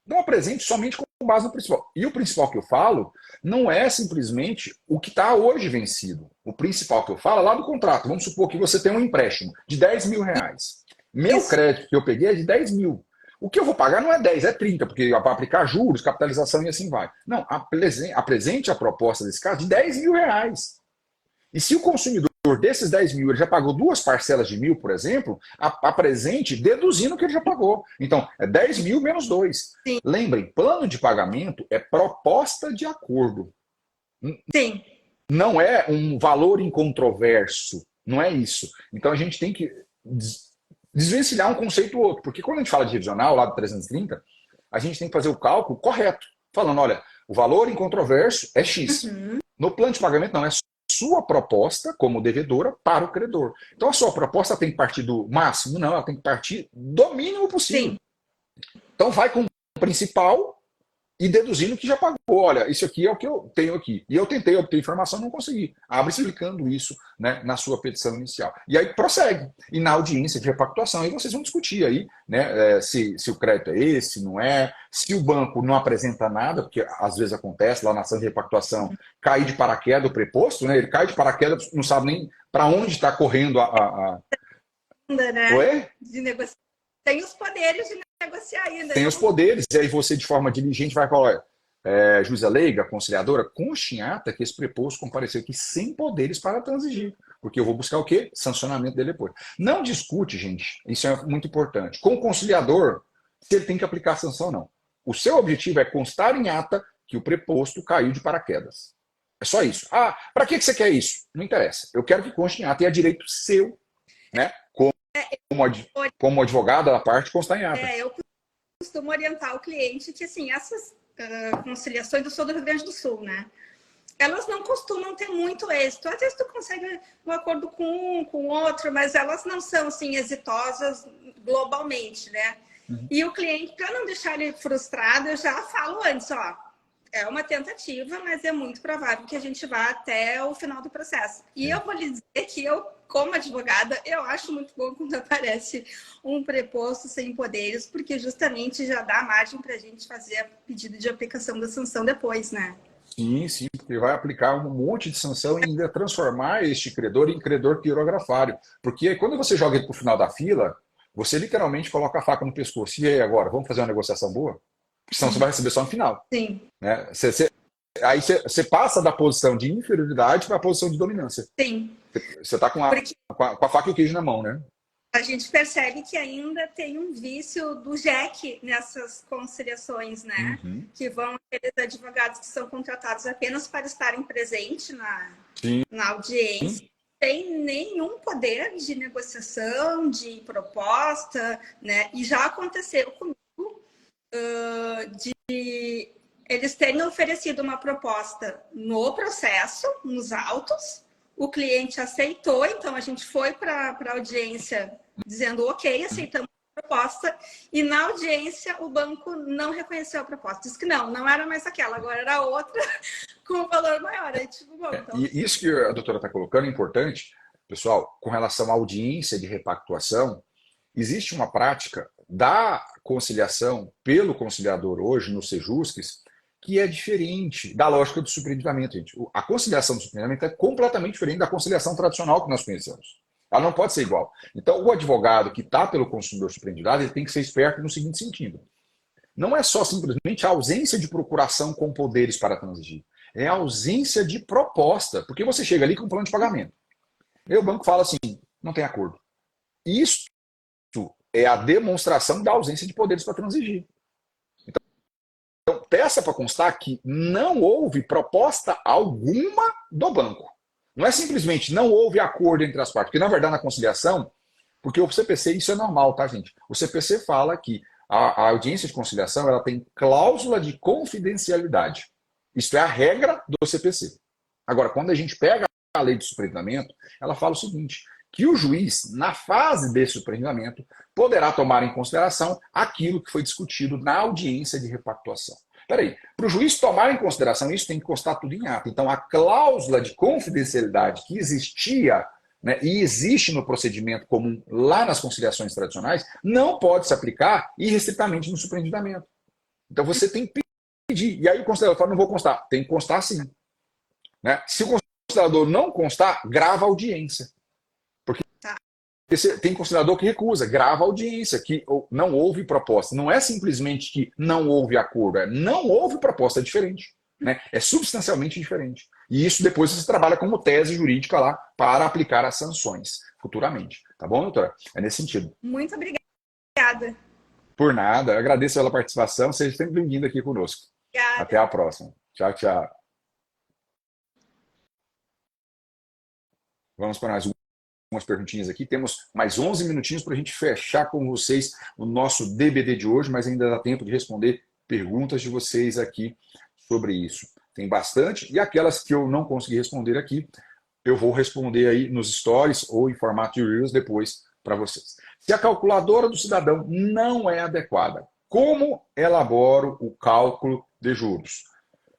Não apresente somente com base no principal. E o principal que eu falo não é simplesmente o que está hoje vencido. O principal que eu falo é lá do contrato. Vamos supor que você tem um empréstimo de 10 mil reais. Meu crédito que eu peguei é de 10 mil. O que eu vou pagar não é 10, é 30, porque vai aplicar juros, capitalização e assim vai. Não, apresente a proposta desse caso de 10 mil reais. E se o consumidor desses 10 mil ele já pagou 2 parcelas de 1.000, por exemplo, apresente deduzindo o que ele já pagou. Então, é 10 mil menos 2. Sim. Lembrem, plano de pagamento é proposta de acordo. Sim. Não é um valor incontroverso. Não é isso. Então, a gente tem que desvencilhar um conceito ou outro. Porque quando a gente fala de revisional, lá do 330, a gente tem que fazer o cálculo correto. Falando, olha, o valor incontroverso é X. No plano de pagamento, não é sua proposta como devedora para o credor. Então a sua proposta tem que partir do máximo? Não, ela tem que partir do mínimo possível. Sim. Então vai com o principal e deduzindo que já pagou. Olha, isso aqui é o que eu tenho aqui. E eu tentei obter informação, não consegui. Abre explicando isso, né, na sua petição inicial. E aí prossegue. E na audiência de repactuação, aí vocês vão discutir aí, né, se o crédito é esse, não é, se o banco não apresenta nada, porque às vezes acontece lá na ação de repactuação, cair de paraquedas o preposto, né, ele cai de paraquedas, não sabe nem para onde está correndo Né? Oi? De negociar. Tem os poderes de negociar ainda. Tem os poderes, e aí você, de forma diligente, vai falar: juíza leiga, conciliadora, conste em ata que esse preposto compareceu aqui sem poderes para transigir. Porque eu vou buscar o quê? Sancionamento dele depois. Não discute, gente, isso é muito importante, com o conciliador, se ele tem que aplicar a sanção ou não. O seu objetivo é constar em ata que o preposto caiu de paraquedas. É só isso. Ah, para que você quer isso? Não interessa. Eu quero que conste em ata, e é direito seu, né? Como advogada da parte, constar em ata. Eu costumo orientar o cliente que, assim, essas conciliações, eu sou do Rio Grande do Sul, né? Elas não costumam ter muito êxito. Às vezes tu consegue um acordo com um, com outro, mas elas não são, assim, exitosas globalmente, né? Uhum. E o cliente, para não deixar ele frustrado, eu já falo antes, ó, é uma tentativa, mas é muito provável que a gente vá até o final do processo. E eu vou lhe dizer que eu, como advogada, eu acho muito bom quando aparece um preposto sem poderes, porque justamente já dá margem para a gente fazer a pedido de aplicação da sanção depois, né? Sim, sim, porque vai aplicar um monte de sanção e ainda transformar este credor em credor pirografário. Porque quando você joga ele para o final da fila, você literalmente coloca a faca no pescoço. E aí agora, vamos fazer uma negociação boa? Senão você vai receber só no final. Sim. Né? Aí você passa da posição de inferioridade para a posição de dominância. Sim. Você está com a faca e o queijo na mão, né? A gente percebe que ainda tem um vício do JEC nessas conciliações, né? Uhum. Que vão aqueles advogados que são contratados apenas para estarem presentes na audiência, sem nenhum poder de negociação, de proposta, né? E já aconteceu comigo de eles terem oferecido uma proposta no processo, nos autos, o cliente aceitou, então a gente foi para a audiência dizendo ok, aceitamos a proposta, e na audiência o banco não reconheceu a proposta, disse que não era mais aquela, agora era outra com um valor maior. Aí, tipo, bom, então... E isso que a doutora está colocando é importante, pessoal, com relação à audiência de repactuação. Existe uma prática da conciliação pelo conciliador hoje no Sejusques que é diferente da lógica do superendividamento, gente. A conciliação do superendividamento é completamente diferente da conciliação tradicional que nós conhecemos. Ela não pode ser igual. Então, o advogado que está pelo consumidor superendividado, ele tem que ser esperto no seguinte sentido. Não é só simplesmente a ausência de procuração com poderes para transigir. É a ausência de proposta. Porque você chega ali com um plano de pagamento. E o banco fala assim, não tem acordo. Isso é a demonstração da ausência de poderes para transigir. Então, peça para constar que não houve proposta alguma do banco. Não é simplesmente não houve acordo entre as partes. Porque, na verdade, na conciliação, porque o CPC, isso é normal, tá, gente? O CPC fala que a audiência de conciliação ela tem cláusula de confidencialidade. Isso é a regra do CPC. Agora, quando a gente pega a lei de superendividamento, ela fala o seguinte, que o juiz, na fase desse superendividamento, poderá tomar em consideração aquilo que foi discutido na audiência de repactuação. Peraí, para o juiz tomar em consideração isso, tem que constar tudo em ata. Então, a cláusula de confidencialidade que existia, né, e existe no procedimento comum lá nas conciliações tradicionais, não pode se aplicar irrestritamente no superendividamento. Então, você tem que pedir. E aí o conciliador fala, não vou constar. Tem que constar sim. Né? Se o conciliador não constar, grava a audiência. Tem conciliador que recusa, grava a audiência, que não houve proposta. Não é simplesmente que não houve acordo, é não houve proposta, é diferente. Né? É substancialmente diferente. E isso depois você trabalha como tese jurídica lá para aplicar as sanções futuramente. Tá bom, doutora? É nesse sentido. Muito obrigada. Por nada, agradeço pela participação, seja sempre bem-vindo aqui conosco. Obrigada. Até a próxima. Tchau, tchau. Vamos para mais algumas perguntinhas aqui. Temos mais 11 minutinhos para a gente fechar com vocês o nosso DBD de hoje, mas ainda dá tempo de responder perguntas de vocês aqui sobre isso. Tem bastante, e aquelas que eu não consegui responder aqui, eu vou responder aí nos stories ou em formato de Reels depois para vocês. Se a calculadora do cidadão não é adequada, Como elaboro o cálculo de juros?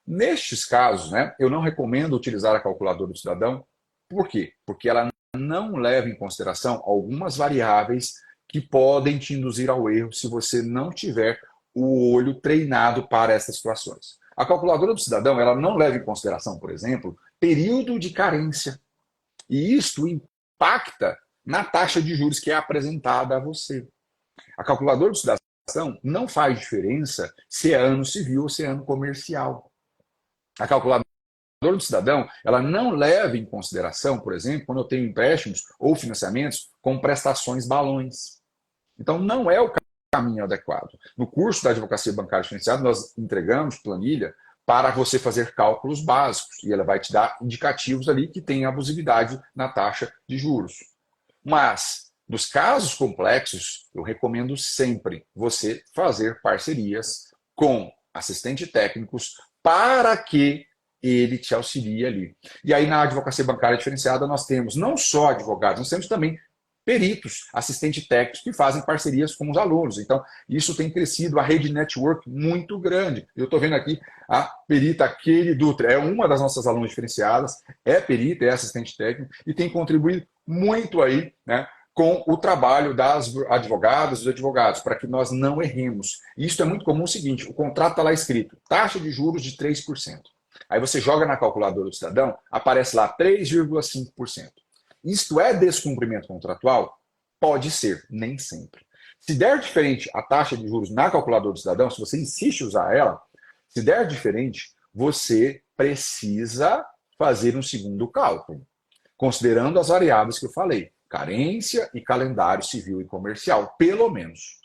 Nestes casos, né, eu não recomendo utilizar a calculadora do cidadão. Por quê? Porque ela não leva em consideração algumas variáveis que podem te induzir ao erro se você não tiver o olho treinado para essas situações. A calculadora do cidadão, ela não leva em consideração, por exemplo, período de carência. E isto impacta na taxa de juros que é apresentada a você. A calculadora do cidadão não faz diferença se é ano civil ou se é ano comercial. A calculadora do cidadão, ela não leva em consideração, por exemplo, quando eu tenho empréstimos ou financiamentos com prestações balões. Então, não é o caminho adequado. No curso da Advocacia Bancária Diferenciada, nós entregamos planilha para você fazer cálculos básicos, e ela vai te dar indicativos ali que tem abusividade na taxa de juros. Mas, nos casos complexos, eu recomendo sempre você fazer parcerias com assistentes técnicos para que ele te auxilie ali. E aí, na Advocacia Bancária Diferenciada, nós temos não só advogados, nós temos também peritos, assistentes técnicos que fazem parcerias com os alunos. Então, isso tem crescido, a rede network muito grande. Eu estou vendo aqui a perita Kelly Dutra, é uma das nossas alunas diferenciadas, é perita, é assistente técnico e tem contribuído muito aí, né, com o trabalho das advogadas e dos advogados, para que nós não erremos. Isso é muito comum o seguinte, o contrato está lá escrito, taxa de juros de 3%. Aí você joga na calculadora do cidadão, aparece lá 3,5%. Isto é descumprimento contratual? Pode ser, nem sempre. Se der diferente a taxa de juros na calculadora do cidadão, se você insiste em usar ela, se der diferente, você precisa fazer um segundo cálculo, considerando as variáveis que eu falei, carência e calendário civil e comercial, pelo menos.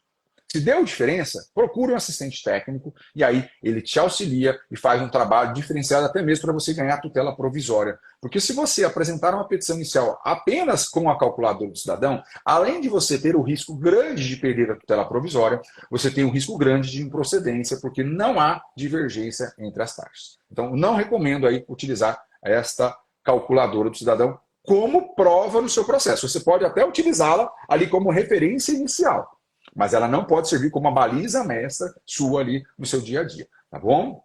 Se deu diferença, procure um assistente técnico e aí ele te auxilia e faz um trabalho diferenciado até mesmo para você ganhar tutela provisória. Porque se você apresentar uma petição inicial apenas com a calculadora do cidadão, além de você ter o risco grande de perder a tutela provisória, você tem um risco grande de improcedência, porque não há divergência entre as taxas. Então, não recomendo aí utilizar esta calculadora do cidadão como prova no seu processo. Você pode até utilizá-la ali como referência inicial, mas ela não pode servir como uma baliza mestra sua ali no seu dia a dia, tá bom?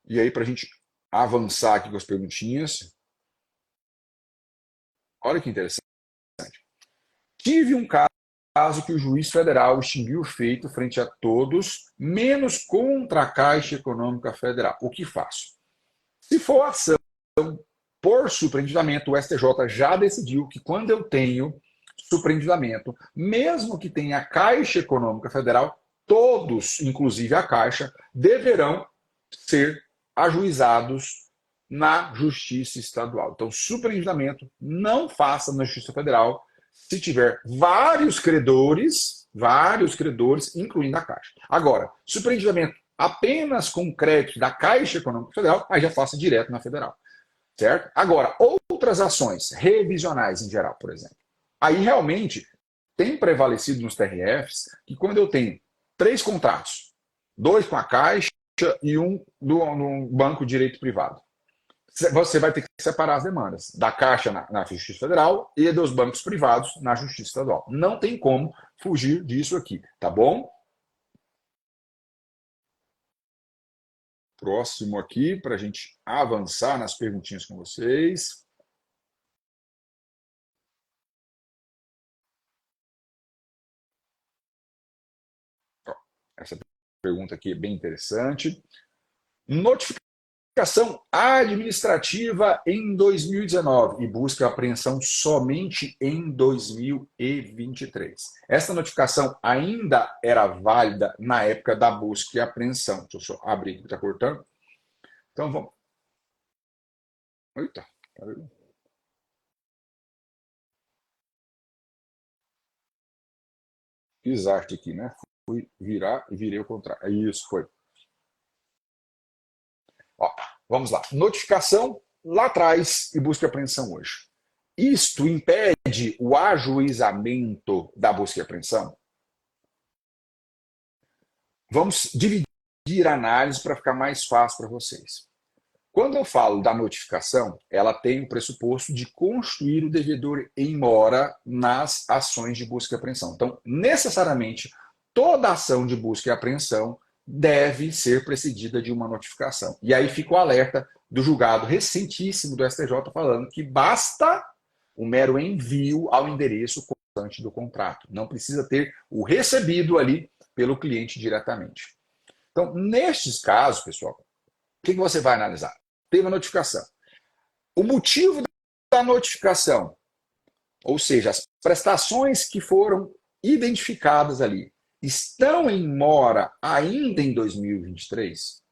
E aí, para a gente avançar aqui com as perguntinhas. Olha que interessante. Tive um caso que o juiz federal extinguiu o feito frente a todos, menos contra a Caixa Econômica Federal. O que faço? Se for ação por superendividamento, o STJ já decidiu que quando eu tenho superendividamento, mesmo que tenha a Caixa Econômica Federal, todos, inclusive a Caixa, deverão ser ajuizados na Justiça Estadual. Então, superendividamento não faça na Justiça Federal se tiver vários credores, incluindo a Caixa. Agora, superendividamento apenas com crédito da Caixa Econômica Federal, aí já faça direto na Federal. Certo? Agora, outras ações revisionais em geral, por exemplo. Aí realmente tem prevalecido nos TRFs que quando eu tenho 3 contratos, 2 com a Caixa e um no Banco de Direito Privado, você vai ter que separar as demandas da Caixa na Justiça Federal e dos bancos privados na Justiça Estadual. Não tem como fugir disso aqui, tá bom? Próximo aqui, para a gente avançar nas perguntinhas com vocês. Essa pergunta aqui é bem interessante. Notificação administrativa em 2019 e busca apreensão somente em 2023. Essa notificação ainda era válida na época da busca e apreensão. Deixa eu só abrir aqui, está cortando. Então vamos. Eita, fiz arte aqui, né? Fui virar e virei o contrário. Isso foi. Ó, vamos lá. Notificação lá atrás e busca e apreensão hoje. Isto impede o ajuizamento da busca e apreensão? Vamos dividir a análise para ficar mais fácil para vocês. Quando eu falo da notificação, ela tem o pressuposto de constituir o devedor em mora nas ações de busca e apreensão. Então, necessariamente, toda ação de busca e apreensão deve ser precedida de uma notificação. E aí fica o alerta do julgado recentíssimo do STJ falando que basta o mero envio ao endereço constante do contrato. Não precisa ter o recebido ali pelo cliente diretamente. Então, nestes casos, pessoal, o que você vai analisar? Teve a notificação. O motivo da notificação, ou seja, as prestações que foram identificadas ali, estão em mora ainda em 2023?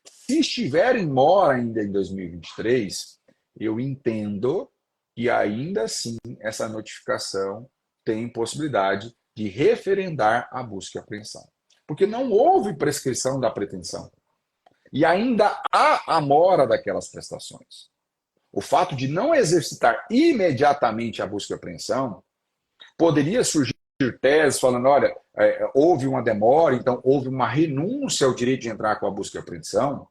Se estiver em mora ainda em 2023, eu entendo que ainda assim essa notificação tem possibilidade de referendar a busca e apreensão. Porque não houve prescrição da pretensão. E ainda há a mora daquelas prestações. O fato de não exercitar imediatamente a busca e apreensão poderia surgir teses falando, olha, houve uma demora, então houve uma renúncia ao direito de entrar com a busca e apreensão.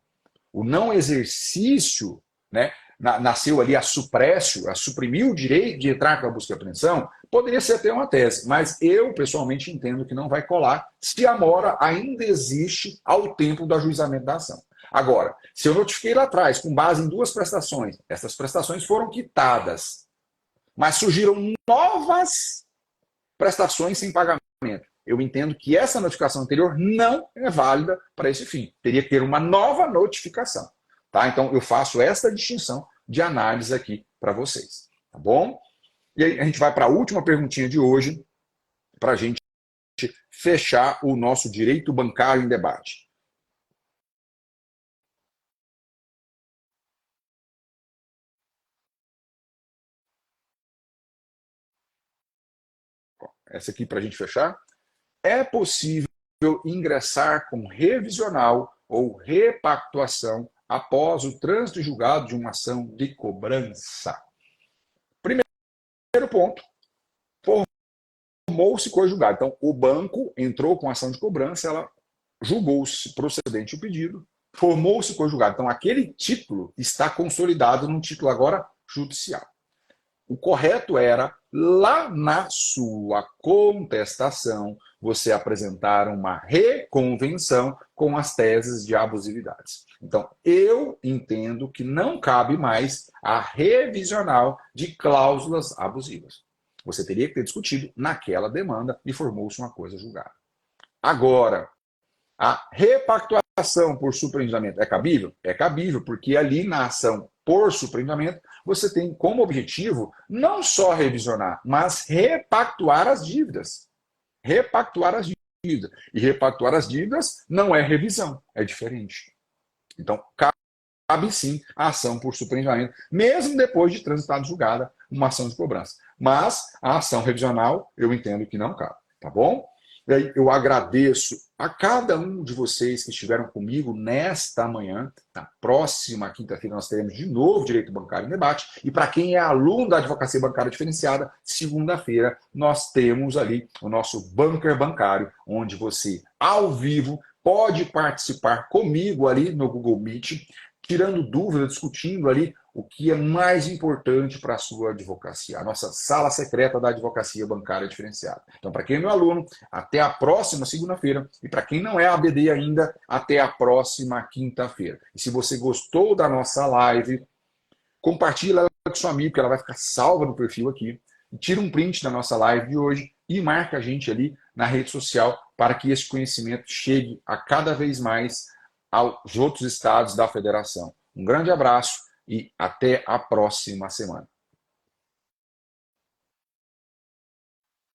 O não exercício, né, nasceu ali a suprécio, a suprimir o direito de entrar com a busca e apreensão, poderia ser até uma tese, mas eu pessoalmente entendo que não vai colar se a mora ainda existe ao tempo do ajuizamento da ação. Agora, se eu notifiquei lá atrás com base em 2 prestações, essas prestações foram quitadas, mas surgiram novas prestações sem pagamento. Eu entendo que essa notificação anterior não é válida para esse fim. Teria que ter uma nova notificação. Tá? Então, eu faço esta distinção de análise aqui para vocês. Tá bom? E aí, a gente vai para a última perguntinha de hoje, para a gente fechar o nosso direito bancário em debate. Essa aqui para a gente fechar. É possível ingressar com revisional ou repactuação após o trânsito julgado de uma ação de cobrança. Primeiro ponto, formou-se coisa julgada. Então, o banco entrou com ação de cobrança, ela julgou-se procedente o pedido, formou-se coisa julgada. Então, aquele título está consolidado num título agora judicial. O correto era, lá na sua contestação, você apresentar uma reconvenção com as teses de abusividades. Então, eu entendo que não cabe mais a revisional de cláusulas abusivas. Você teria que ter discutido naquela demanda e formou-se uma coisa julgada. Agora, a repactuação por superendividamento é cabível? É cabível, porque ali na ação por superendividamento, você tem como objetivo não só revisionar, mas repactuar as dívidas. Repactuar as dívidas. E repactuar as dívidas não é revisão, é diferente. Então, cabe sim a ação por superendividamento, mesmo depois de transitada julgada uma ação de cobrança. Mas a ação revisional, eu entendo que não cabe, tá bom? E aí eu agradeço a cada um de vocês que estiveram comigo nesta manhã. Na próxima quinta-feira nós teremos de novo Direito Bancário em Debate. E para quem é aluno da Advocacia Bancária Diferenciada, segunda-feira nós temos ali o nosso Bunker Bancário, onde você, ao vivo, pode participar comigo ali no Google Meet, tirando dúvidas, discutindo ali o que é mais importante para a sua advocacia, a nossa sala secreta da Advocacia Bancária Diferenciada. Então, para quem é meu aluno, até a próxima segunda-feira, e para quem não é ABD ainda, até a próxima quinta-feira. E se você gostou da nossa live, compartilha ela com sua amiga, porque ela vai ficar salva no perfil aqui, e tira um print da nossa live de hoje e marca a gente ali na rede social para que esse conhecimento chegue a cada vez mais aos outros estados da federação. Um grande abraço e até a próxima semana.